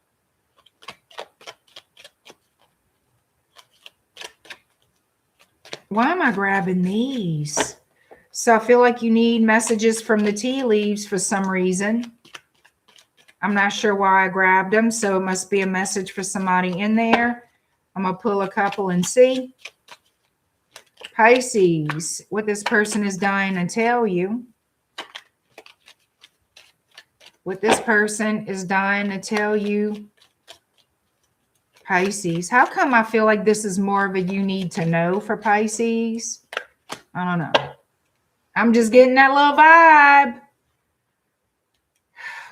Why am I grabbing these? So I feel like you need messages from the tea leaves for some reason. I'm not sure why I grabbed them, so it must be a message for somebody in there. I'm going to pull a couple and see. Pisces, what this person is dying to tell you. What this person is dying to tell you. Pisces. How come I feel like this is more of a you need to know for Pisces? I don't know. I'm just getting that little vibe.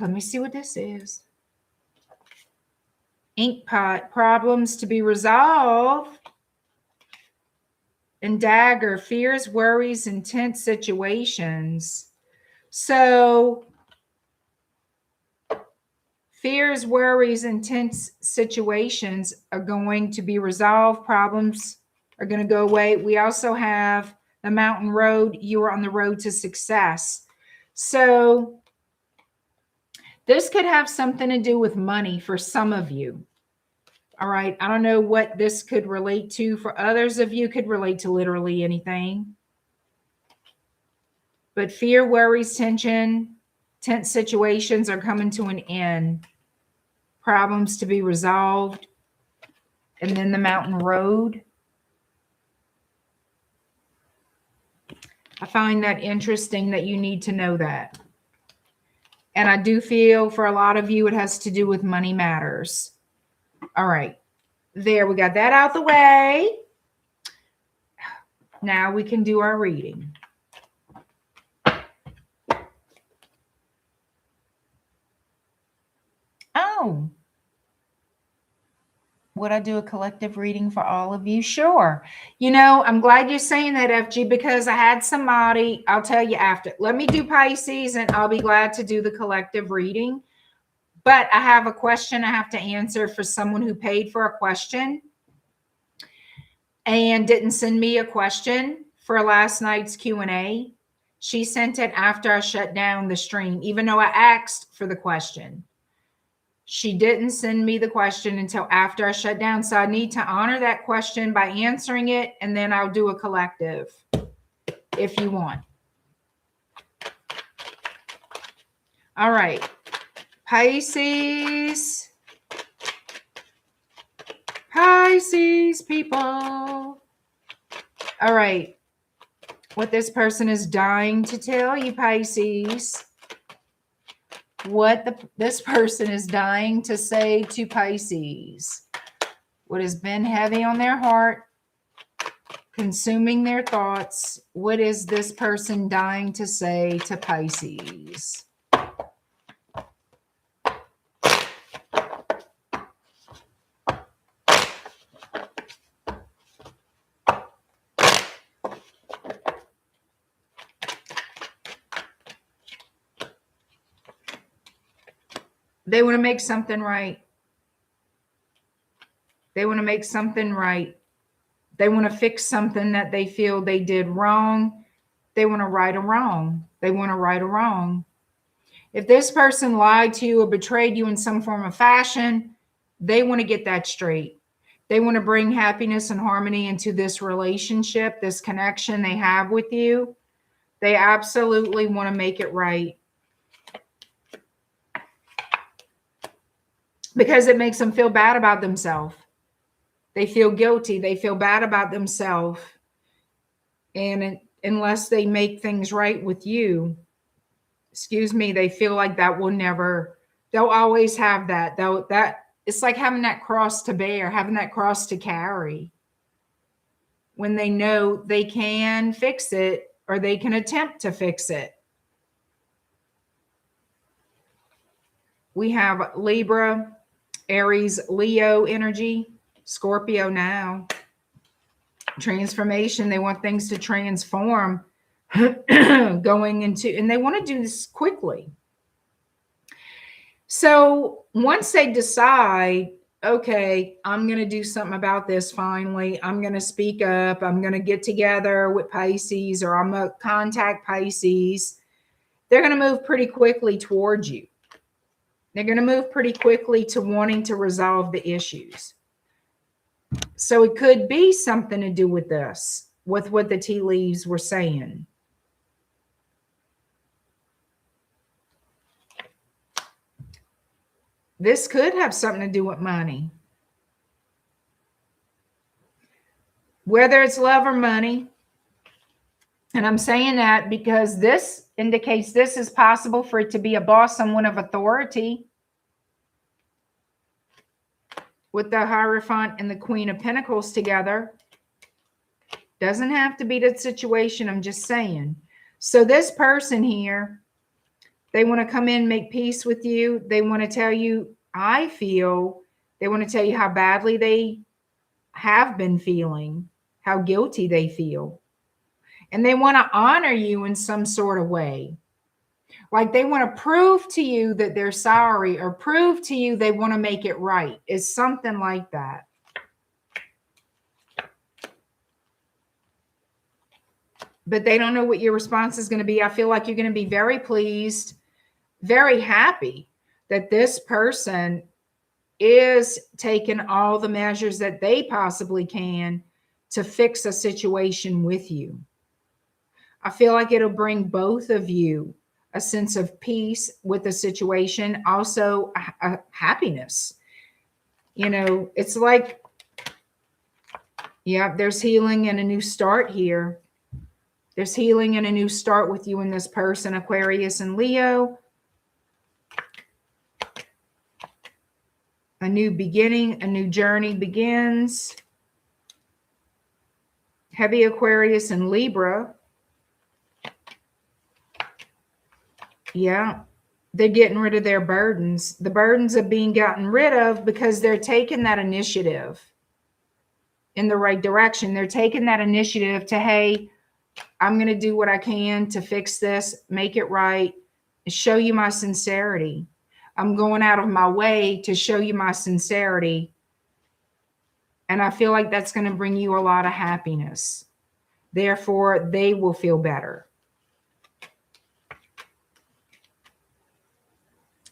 Let me see what this is. Ink pot, problems to be resolved. And dagger, fears, worries, intense situations. So fears, worries, intense situations are going to be resolved. Problems are going to go away. We also have the mountain road. You are on the road to success. So this could have something to do with money for some of you. All right. I don't know what this could relate to. For others of you, could relate to literally anything. But fear, worries, tension, tense situations are coming to an end. Problems to be resolved. And then the mountain road. I find that interesting that you need to know that. And I do feel for a lot of you, it has to do with money matters. All right. There, we got that out the way. Now we can do our reading. Oh. Would I do a collective reading for all of you? Sure. You know, I'm glad you're saying that, FG, because I had somebody, I'll tell you after. Let me do Pisces and I'll be glad to do the collective reading. But I have a question I have to answer for someone who paid for a question and didn't send me a question for last night's Q&A. She sent it after I shut down the stream, even though I asked for the question. She didn't send me the question until after I shut down. So I need to honor that question by answering it, and then I'll do a collective if you want. All right. Pisces. Pisces people. All right. What this person is dying to tell you, Pisces. What this person is dying to say to Pisces. What has been heavy on their heart, consuming their thoughts. What is this person dying to say to Pisces? They want to make something right. They want to make something right. They want to fix something that they feel they did wrong. They want to right a wrong. They want to right a wrong. If this person lied to you or betrayed you in some form of fashion, they want to get that straight. They want to bring happiness and harmony into this relationship, this connection they have with you. They absolutely want to make it right. Because it makes them feel bad about themselves. They feel guilty. They feel bad about themselves. And unless they make things right with you, excuse me, they feel like that will never, they'll always have that. That it's like having that cross to bear, having that cross to carry. When they know they can fix it or they can attempt to fix it. We have Libra, Aries, Leo energy, Scorpio now. Transformation. They want things to transform going into, and they want to do this quickly. So once they decide, okay, I'm going to do something about this finally, I'm going to speak up, I'm going to get together with Pisces, or I'm going to contact Pisces, they're going to move pretty quickly towards you. They're going to move pretty quickly to wanting to resolve the issues. So it could be something to do with this, with what the tea leaves were saying. This could have something to do with money. Whether it's love or money. And I'm saying that because this indicates this is possible for it to be a boss, someone of authority. With the Hierophant and the Queen of Pentacles together. Doesn't have to be the situation, I'm just saying. So this person here, they want to come in, make peace with you. They want to tell you, they want to tell you how badly they have been feeling, how guilty they feel. And they want to honor you in some sort of way. Like they want to prove to you that they're sorry, or prove to you they want to make it right. It's something like that. But they don't know what your response is going to be. I feel like you're going to be very pleased, very happy that this person is taking all the measures that they possibly can to fix a situation with you. I feel like it'll bring both of you a sense of peace with the situation, also a happiness. You know, it's like, yeah, there's healing and a new start here. There's healing and a new start with you and this person, Aquarius and Leo. A new beginning, a new journey begins. Heavy Aquarius and Libra. Yeah, they're getting rid of their burdens. The burdens are being gotten rid of because they're taking that initiative in the right direction. They're taking that initiative to, hey, I'm going to do what I can to fix this, make it right, show you my sincerity. I'm going out of my way to show you my sincerity. And I feel like that's going to bring you a lot of happiness. Therefore, they will feel better.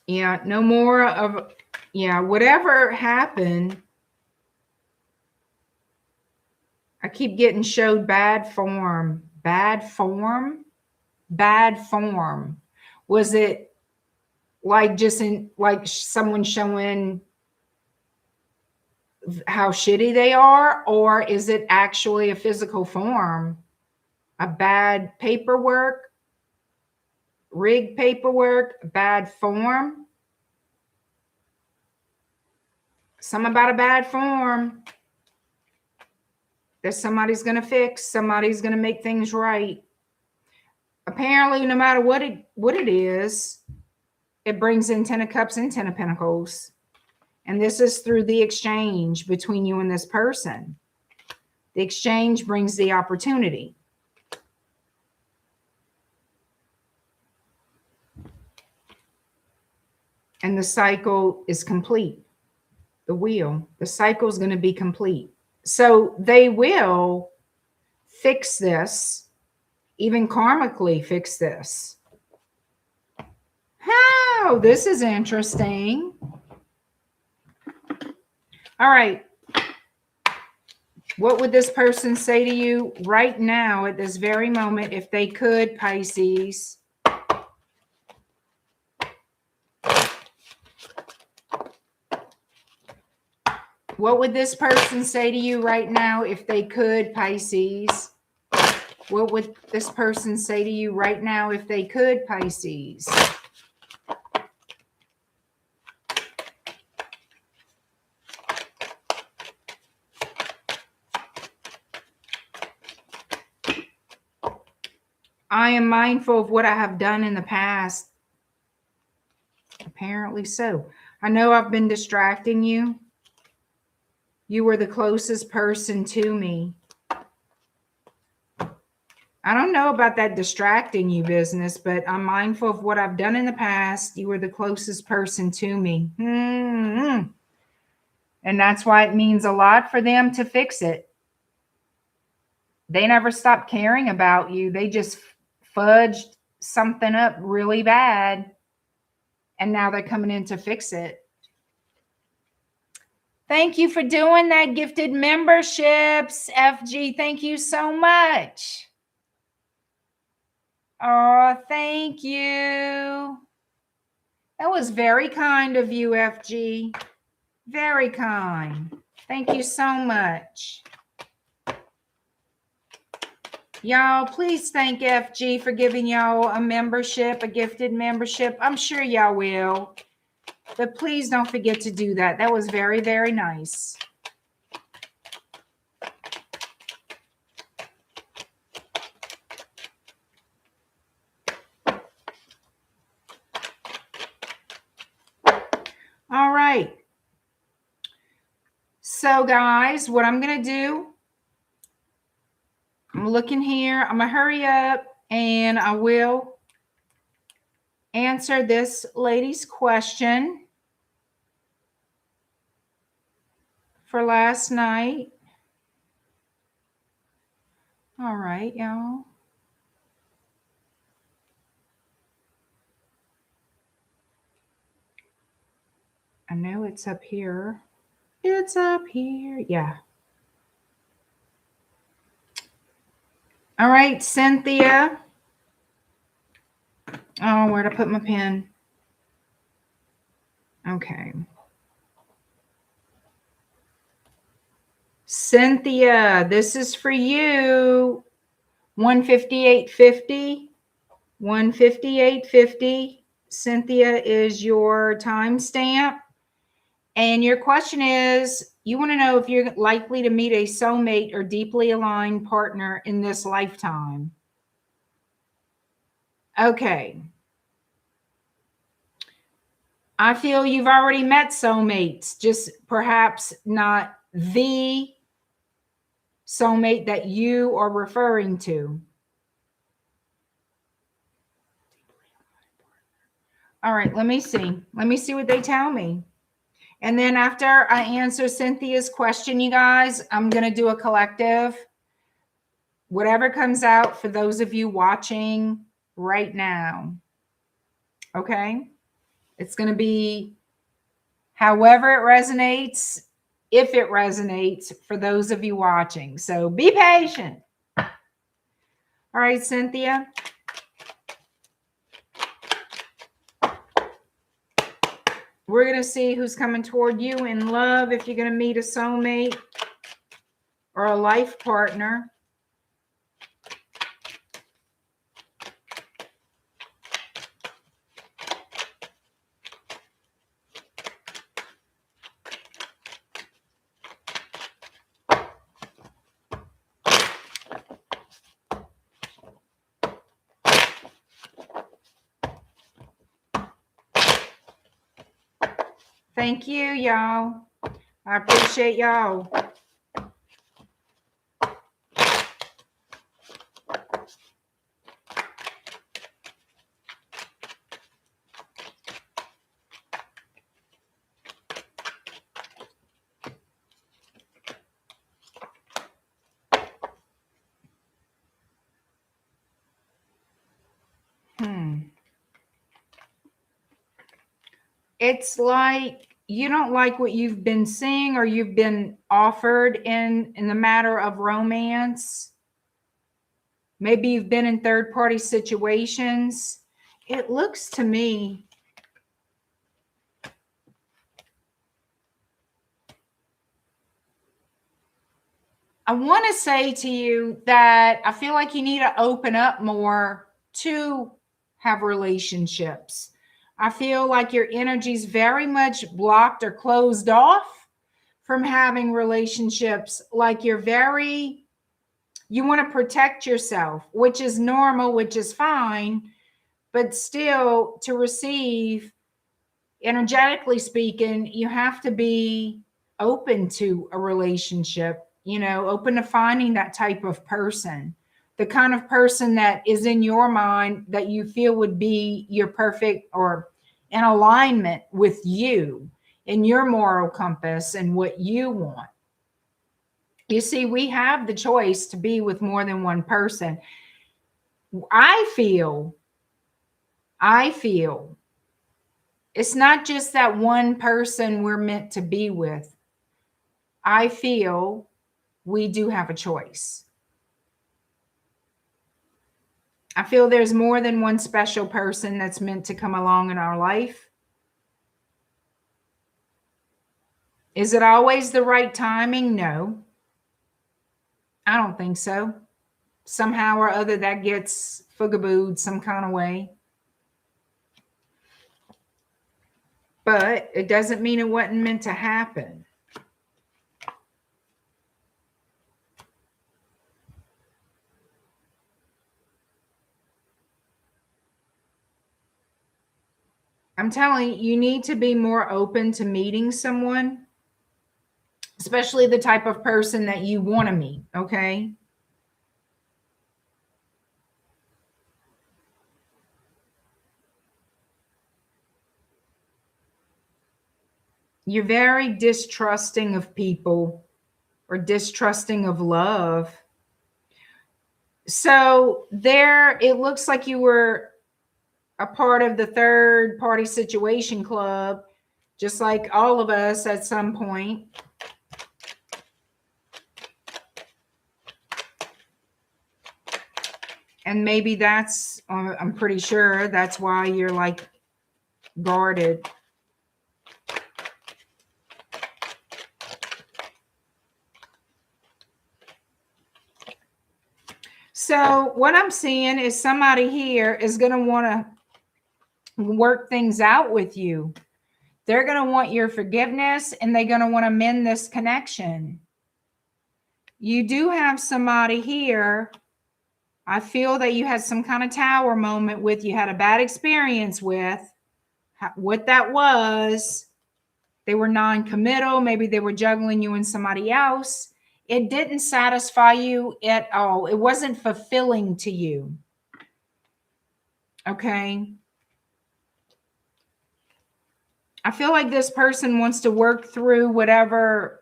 Yeah, no more of, yeah, whatever happened. I keep getting showed bad form. Bad form? Bad form. Was it like just in, like someone showing how shitty they are, or is it actually a physical form? A bad paperwork, rigged paperwork, bad form. Something about a bad form that somebody's going to fix. Somebody's going to make things right. Apparently, no matter what it is, it brings in 10 of Cups and 10 of Pentacles. And this is through the exchange between you and this person. The exchange brings the opportunity. And the cycle is complete. The wheel, the cycle is going to be complete. So they will fix this, even karmically fix this. How? This is interesting. All right. What would this person say to you right now at this very moment if they could, Pisces? What would this person say to you right now if they could, Pisces? What would this person say to you right now if they could, Pisces? I am mindful of what I have done in the past. Apparently so. I know I've been distracting you. You were the closest person to me. I don't know about that distracting you business, but I'm mindful of what I've done in the past. You were the closest person to me. And that's why it means a lot for them to fix it. They never stopped caring about you. They just fudged something up really bad. And now they're coming in to fix it. Thank you for doing that, gifted memberships, FG. Thank you so much. Oh, thank you. That was very kind of you, FG. Very kind. Thank you so much. Y'all, please thank FG for giving y'all a membership, a gifted membership. I'm sure y'all will. But please don't forget to do that. That was very, very nice. All right. So, guys, what I'm going to do, I'm looking here. I'm going to hurry up and I will answer this lady's question for last night. All right, y'all. I know it's up here. It's up here. Yeah. All right, Cynthia. Oh, where'd I put my pen? Okay. Cynthia, this is for you. 158.50. 158.50. Cynthia is your timestamp. And your question is, you want to know if you're likely to meet a soulmate or deeply aligned partner in this lifetime. Okay. I feel you've already met soulmates, just perhaps not the soulmate that you are referring to. All right, let me see. Let me see what they tell me. And then after I answer Cynthia's question, you guys, I'm going to do a collective. Whatever comes out for those of you watching right now. Okay? It's going to be however it resonates, if it resonates for those of you watching. So be patient. All right, Cynthia. We're going to see who's coming toward you in love, if you're going to meet a soulmate or a life partner. Thank you, y'all. I appreciate y'all. It's like you don't like what you've been seeing or you've been offered in the matter of romance. Maybe you've been in third-party situations. It looks to me I want to say to you that I feel like you need to open up more to have relationships. I feel like your energy's very much blocked or closed off from having relationships. Like you want to protect yourself, which is normal, which is fine, but still to receive, energetically speaking, you have to be open to a relationship, open to finding that type of person, the kind of person that is in your mind that you feel would be your perfect or in alignment with you in your moral compass and what you want. You see, we have the choice to be with more than one person. I feel it's not just that one person we're meant to be with. I feel we do have a choice. I feel there's more than one special person that's meant to come along in our life. Is it always the right timing? No. I don't think so. Somehow or other that gets fugabooed some kind of way. But it doesn't mean it wasn't meant to happen. I'm telling you, you need to be more open to meeting someone, especially the type of person that you want to meet, okay? You're very distrusting of people or distrusting of love. So there, it looks like you were a part of the third party situation club, just like all of us at some point. And maybe that's, I'm pretty sure that's why you're like guarded. So what I'm seeing is somebody here is going to want to work things out with you. They're going to want your forgiveness and they're going to want to mend this connection. You do have somebody here. I feel that you had some kind of tower moment with, you had a bad experience with. What that was, they were non-committal. Maybe they were juggling you and somebody else. It didn't satisfy you at all. It wasn't fulfilling to you. Okay. I feel like this person wants to work through whatever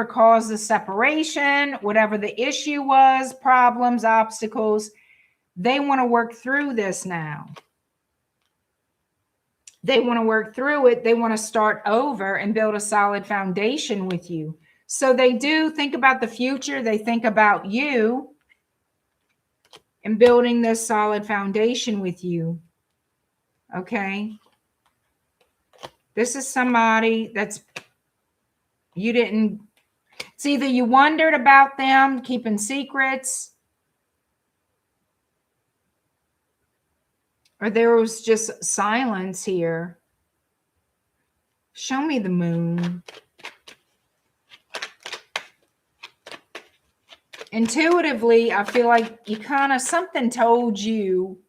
caused the separation, whatever the issue was, problems, obstacles. They want to work through this now. They want to work through it. They want to start over and build a solid foundation with you. So they do think about the future. They think about you and building this solid foundation with you. Okay. This is somebody that's, you didn't, it's either you wondered about them, keeping secrets, or there was just silence here. Show me the moon. Intuitively, I feel like you kind of, something told you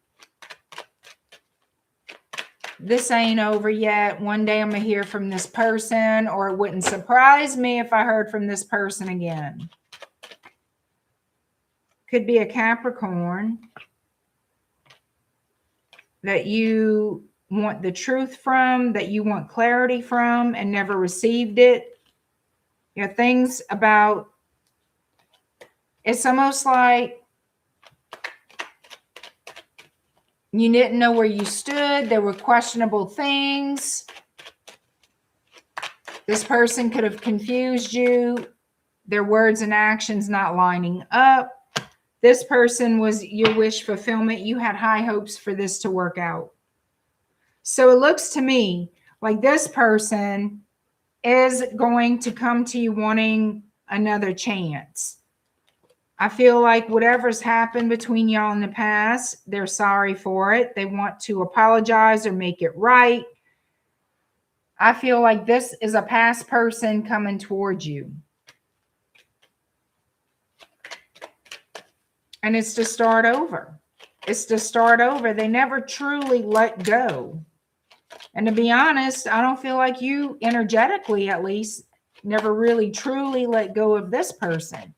this ain't over yet. One day I'm going to hear from this person, or it wouldn't surprise me if I heard from this person again. Could be a Capricorn that you want the truth from, that you want clarity from and never received it. You know, things about, it's almost like you didn't know where you stood. There were questionable things. This person could have confused you. Their words and actions not lining up. This person was your wish fulfillment. You had high hopes for this to work out. So it looks to me like this person is going to come to you wanting another chance. I feel like whatever's happened between y'all in the past, they're sorry for it. They want to apologize or make it right. I feel like this is a past person coming towards you. And it's to start over. It's to start over. They never truly let go. And to be honest, I don't feel like you, energetically at least, never really truly let go of this person.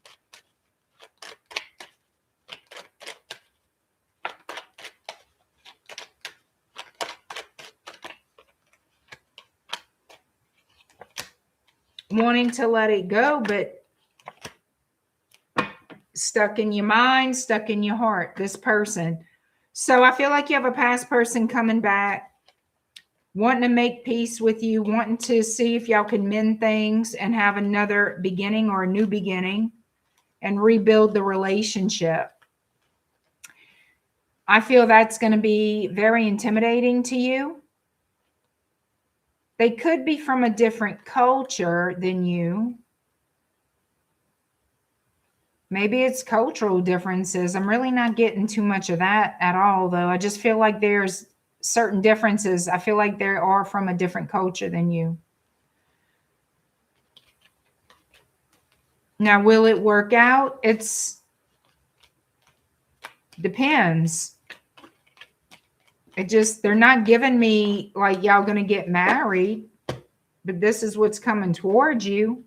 Wanting to let it go, but stuck in your mind, stuck in your heart, this person. So I feel like you have a past person coming back, wanting to make peace with you, wanting to see if y'all can mend things and have another beginning or a new beginning and rebuild the relationship. I feel that's going to be very intimidating to you. They could be from a different culture than you. Maybe it's cultural differences. I'm really not getting too much of that at all, though. I just feel like there's certain differences. I feel like they are from a different culture than you. Now, will it work out? It's depends. It just, they're not giving me like y'all gonna get married, but this is what's coming towards you.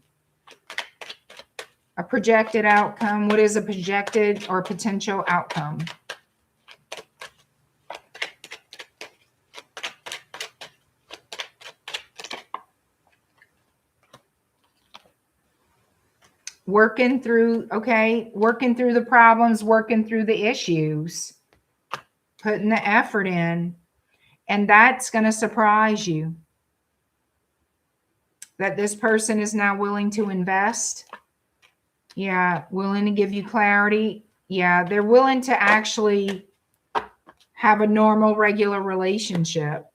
A projected outcome. What is a projected or potential outcome? Working through, okay, working through the problems, working through the issues, putting the effort in, and that's going to surprise you that this person is now willing to invest. Yeah, willing to give you clarity. Yeah, they're willing to actually have a normal, regular relationship.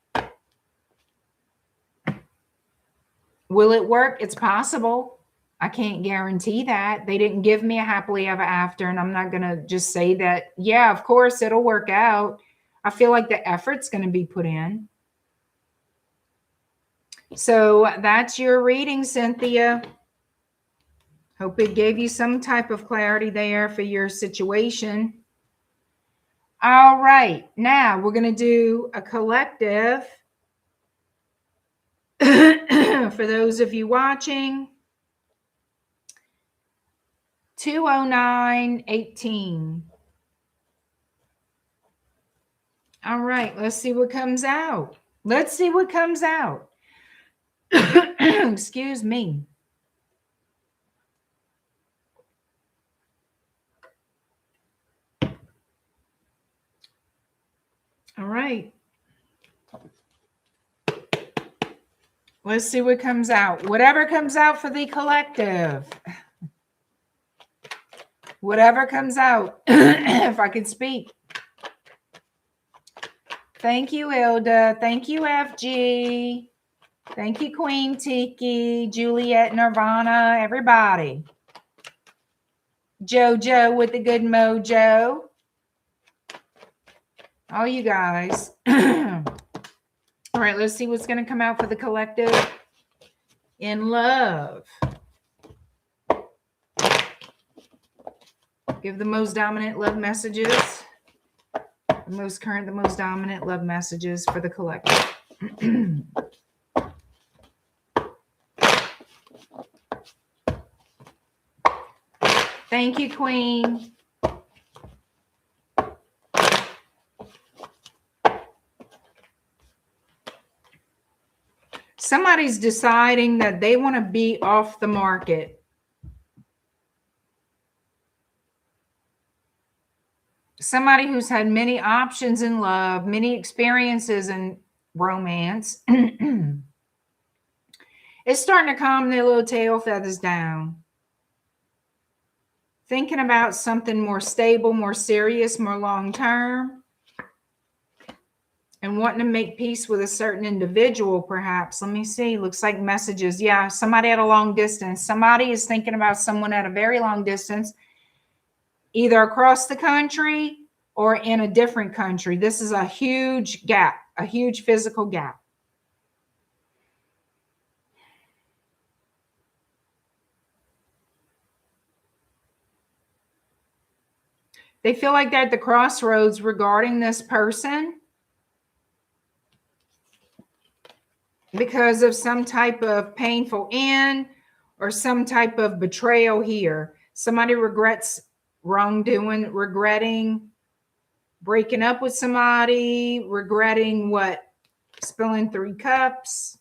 Will it work? It's possible. I can't guarantee that. They didn't give me a happily ever after, and I'm not going to just say that, yeah, of course it'll work out. I feel like the effort's going to be put in. So that's your reading, Cynthia. Hope it gave you some type of clarity there for your situation. All right, now we're going to do a collective. For those of you watching, 20918. All right, let's see what comes out. Let's see what comes out. Excuse me. All right. Let's see what comes out. Whatever comes out for the collective. Whatever comes out. If I could speak. Thank you, Hilda. Thank you, FG. Thank you, Queen Tiki, Juliet, Nirvana, everybody. JoJo with the good mojo. All you guys. All right, let's see what's going to come out for the collective in love. Give the most dominant love messages. The most current, the most dominant love messages for the collective. Thank you, Queen. Somebody's deciding that they want to be off the market. Somebody who's had many options in love, many experiences in romance, is starting to calm their little tail feathers down. Thinking about something more stable, more serious, more long-term. And wanting to make peace with a certain individual, perhaps. Let me see. Looks like messages. Yeah, somebody at a long distance. Somebody is thinking about someone at a very long distance, either across the country or in a different country. This is a huge gap, a huge physical gap. They feel like they're at the crossroads regarding this person because of some type of painful end or some type of betrayal here. Somebody regrets wrongdoing, regretting breaking up with somebody, regretting what? Spilling 3 cups.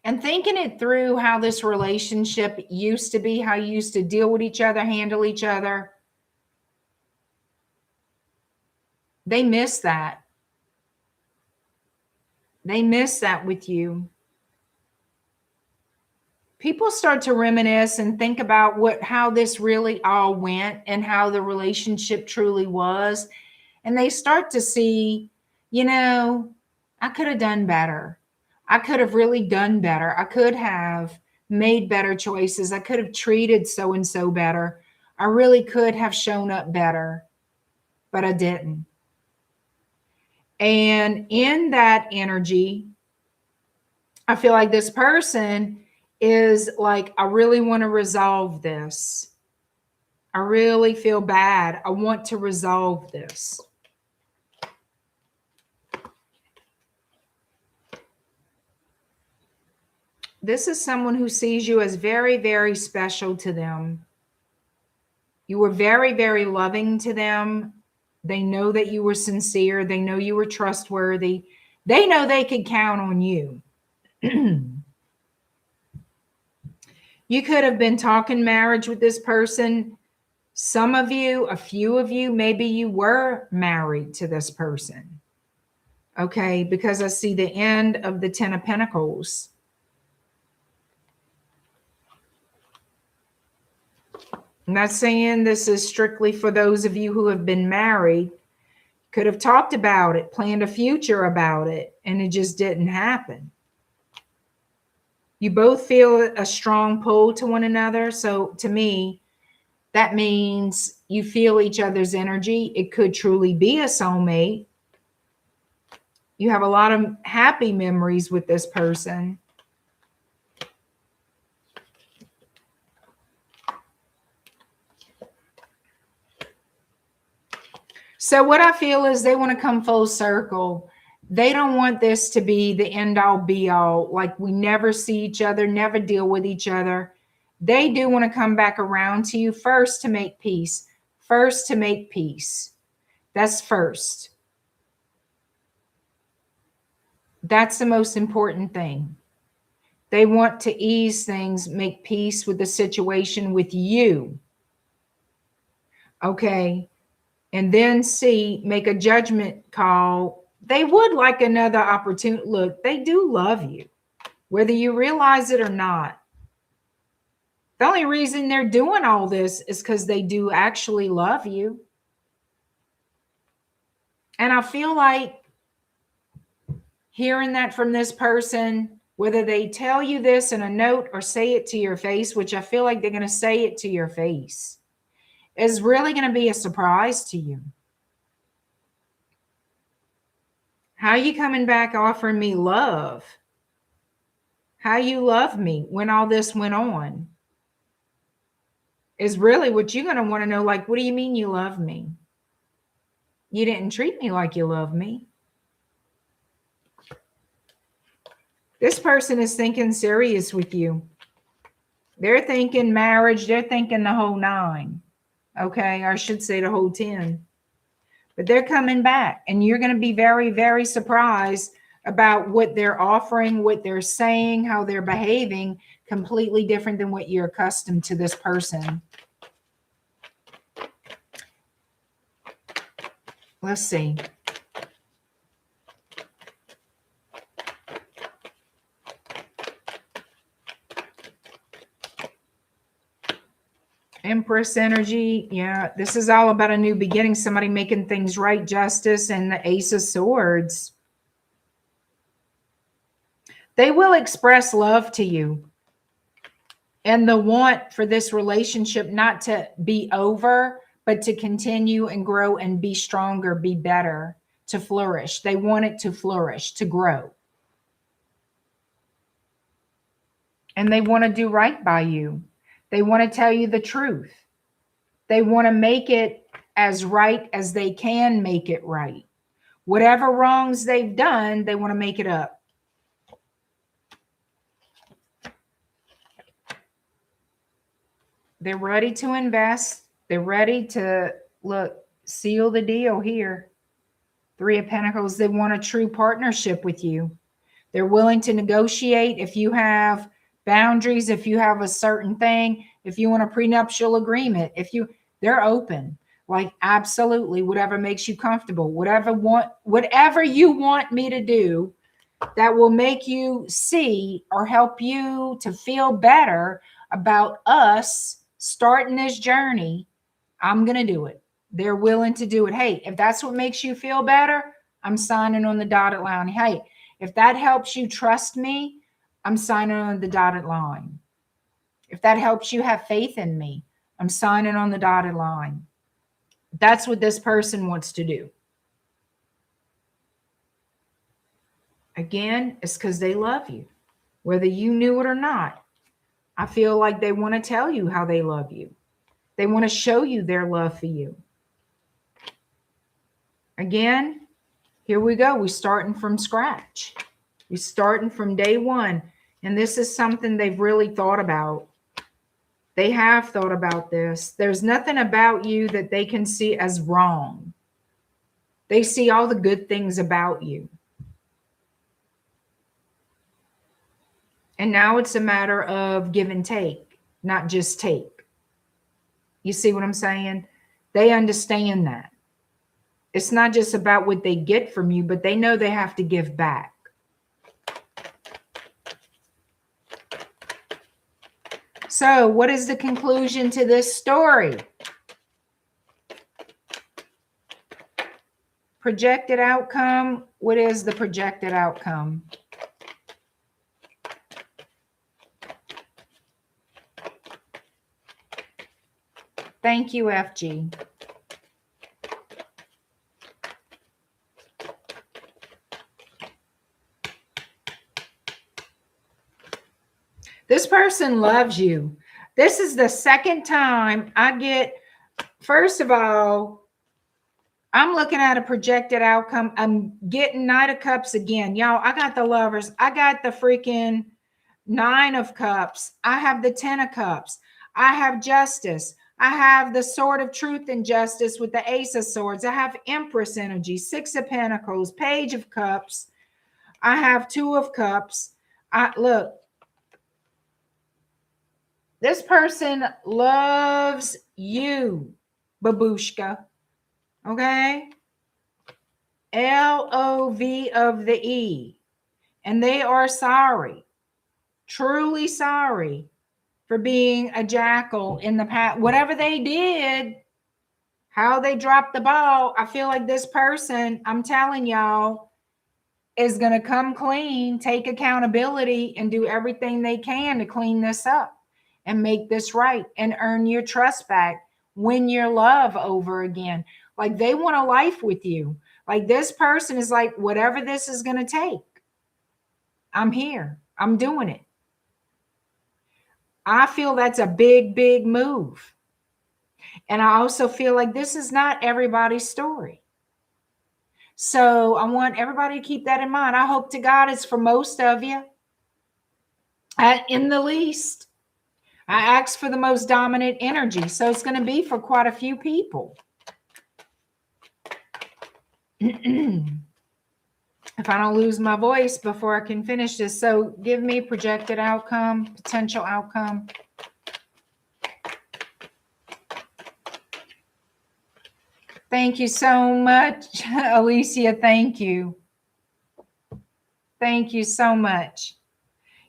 And thinking it through how this relationship used to be, how you used to deal with each other, handle each other. They miss that. They miss that with you. People start to reminisce and think about how this really all went and how the relationship truly was. And they start to see, you know, I could have done better. I could have really done better. I could have made better choices. I could have treated so-and-so better. I really could have shown up better, but I didn't. And in that energy, I feel like this person is like, I really want to resolve this. I really feel bad. I want to resolve this. This is someone who sees you as very, very special to them. You were very, very loving to them. They know that you were sincere. They know you were trustworthy. They know they could count on you. You could have been talking marriage with this person. Some of you, a few of you, maybe you were married to this person. Okay, because I see the end of the 10 of Pentacles. I'm not saying this is strictly for those of you who have been married. Could have talked about it, planned a future about it, and it just didn't happen. You both feel a strong pull to one another. So to me, that means you feel each other's energy. It could truly be a soulmate. You have a lot of happy memories with this person. So what I feel is they want to come full circle. They don't want this to be the end all be all, like we never see each other, never deal with each other. They do want to come back around to you first to make peace. First to make peace. That's first. That's the most important thing. They want to ease things, make peace with the situation with you. Okay. And then make a judgment call. They would like another opportunity. Look, they do love you, whether you realize it or not. The only reason they're doing all this is because they do actually love you. And I feel like hearing that from this person, whether they tell you this in a note or say it to your face, which I feel like they're going to say it to your face, is really going to be a surprise to you. How you coming back offering me love? How you love me when all this went on is really what you're going to want to know. Like, what do you mean you love me? You didn't treat me like you love me. This person is thinking serious with you. They're thinking marriage. They're thinking the whole 9. Okay. Or I should say the whole 10. But they're coming back, and you're going to be very, very surprised about what they're offering, what they're saying, how they're behaving, completely different than what you're accustomed to this person. Let's see. Empress energy. Yeah, this is all about a new beginning, somebody making things right, justice, and the Ace of Swords. They will express love to you and the want for this relationship not to be over, but to continue and grow and be stronger, be better, to flourish. They want it to flourish, to grow. And they want to do right by you. They want to tell you the truth. They want to make it as right as they can make it right. Whatever wrongs they've done, they want to make it up. They're ready to invest. They're ready to, look, seal the deal here. 3 of Pentacles. They want a true partnership with you. They're willing to negotiate if you have boundaries, if you have a certain thing, if you want a prenuptial agreement, they're open. Like, absolutely, whatever makes you comfortable, whatever you want me to do that will make you see or help you to feel better about us starting this journey, I'm going to do it. They're willing to do it. Hey, if that's what makes you feel better, I'm signing on the dotted line. Hey, if that helps you trust me, I'm signing on the dotted line. If that helps you have faith in me, I'm signing on the dotted line. That's what this person wants to do. Again, it's because they love you, whether you knew it or not. I feel like they want to tell you how they love you. They want to show you their love for you. Again, here we go. We're starting from scratch. We're starting from day one. And this is something they've really thought about. They have thought about this. There's nothing about you that they can see as wrong. They see all the good things about you. And now it's a matter of give and take, not just take. You see what I'm saying? They understand that. It's not just about what they get from you, but they know they have to give back. So, what is the conclusion to this story? Projected outcome. What is the projected outcome? Thank you, FG. This person loves you. This is the second time I get, first of all, I'm looking at a projected outcome. I'm getting Knight of Cups again. Y'all, I got the Lovers. I got the freaking 9 of Cups. I have the 10 of Cups. I have Justice. I have the Sword of Truth and Justice with the Ace of Swords. I have Empress energy, 6 of Pentacles, Page of Cups. I have 2 of Cups. Look. This person loves you, babushka. Okay? L-O-V of the E. And they are sorry, truly sorry for being a jackal in the past. Whatever they did, how they dropped the ball, I feel like this person, I'm telling y'all, is going to come clean, take accountability, and do everything they can to clean this up and make this right and earn your trust back, win your love over again. Like they want a life with you. Like this person is like, whatever this is going to take, I'm here. I'm doing it. I feel that's a big, big move. And I also feel like this is not everybody's story. So I want everybody to keep that in mind. I hope to God it's for most of you. In the least, I asked for the most dominant energy. So it's going to be for quite a few people. If I don't lose my voice before I can finish this. So give me projected outcome, potential outcome. Thank you so much, Alicia. Thank you. Thank you so much.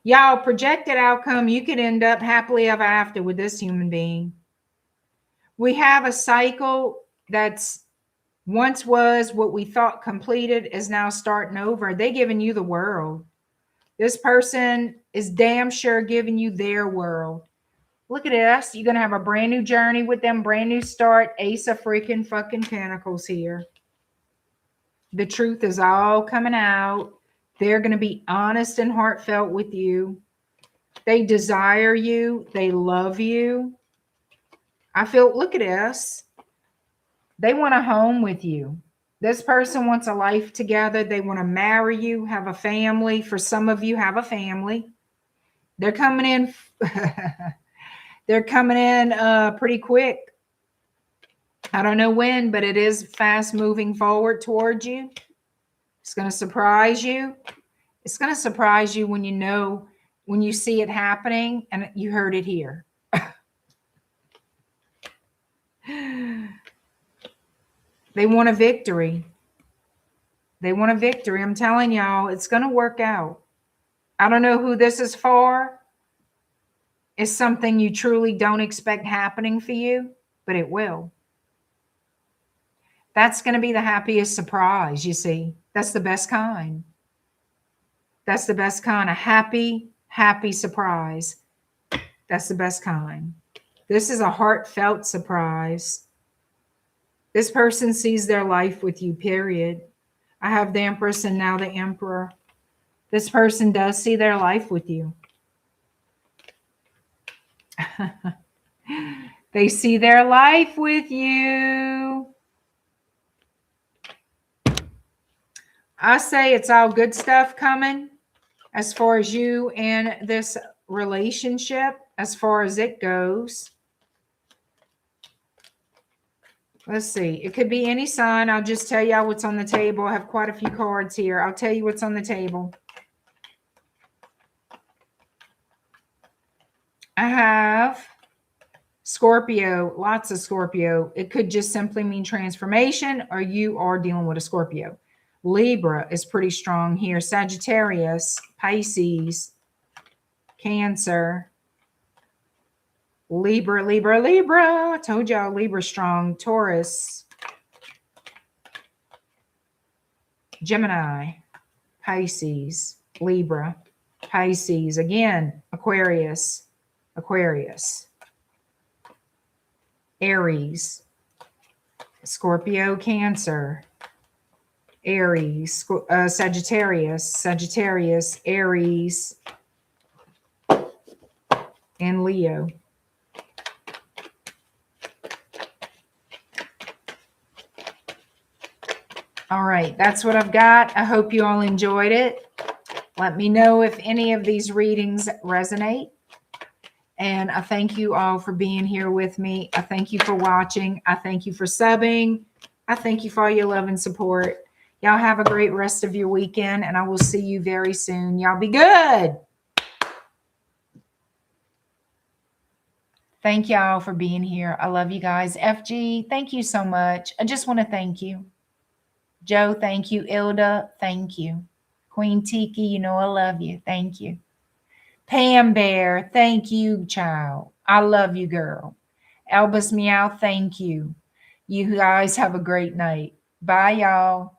Y'all, projected outcome, you could end up happily ever after with this human being. We have a cycle that's once was what we thought completed is now starting over. They're giving you the world. This person is damn sure giving you their world. Look at this. You're going to have a brand new journey with them, brand new start. Ace of freaking fucking Pentacles here. The truth is all coming out. They're going to be honest and heartfelt with you. They desire you. They love you. I feel, look at this. They want a home with you. This person wants a life together. They want to marry you, have a family. For some of you, have a family. They're coming in. They're coming in pretty quick. I don't know when, but it is fast moving forward towards you. It's going to surprise you. It's going to surprise you when you know, when you see it happening and you heard it here. They want a victory. They want a victory. I'm telling y'all, it's going to work out. I don't know who this is for. It's something you truly don't expect happening for you, but it will. That's going to be the happiest surprise, you see. That's the best kind. That's the best kind. A happy, happy surprise. That's the best kind. This is a heartfelt surprise. This person sees their life with you, period. I have the Empress and now the Emperor. This person does see their life with you. They see their life with you. I say it's all good stuff coming as far as you and this relationship, as far as it goes. Let's see. It could be any sign. I'll just tell y'all what's on the table. I have quite a few cards here. I'll tell you what's on the table. I have Scorpio, lots of Scorpio. It could just simply mean transformation, or you are dealing with a Scorpio. Libra is pretty strong here. Sagittarius, Pisces, Cancer, Libra. I told y'all Libra strong. Taurus, Gemini, Pisces, Libra, Pisces. Again, Aquarius, Aries, Scorpio, Cancer, Aries, Sagittarius, Aries, and Leo. All right, that's what I've got. I hope you all enjoyed it. Let me know if any of these readings resonate. And I thank you all for being here with me. I thank you for watching. I thank you for subbing. I thank you for all your love and support. Y'all have a great rest of your weekend, and I will see you very soon. Y'all be good. Thank y'all for being here. I love you guys. FG, thank you so much. I just want to thank you. Joe, thank you. Ilda, thank you. Queen Tiki, you know I love you. Thank you. Pam Bear, thank you, child. I love you, girl. Albus Meow, thank you. You guys have a great night. Bye, y'all.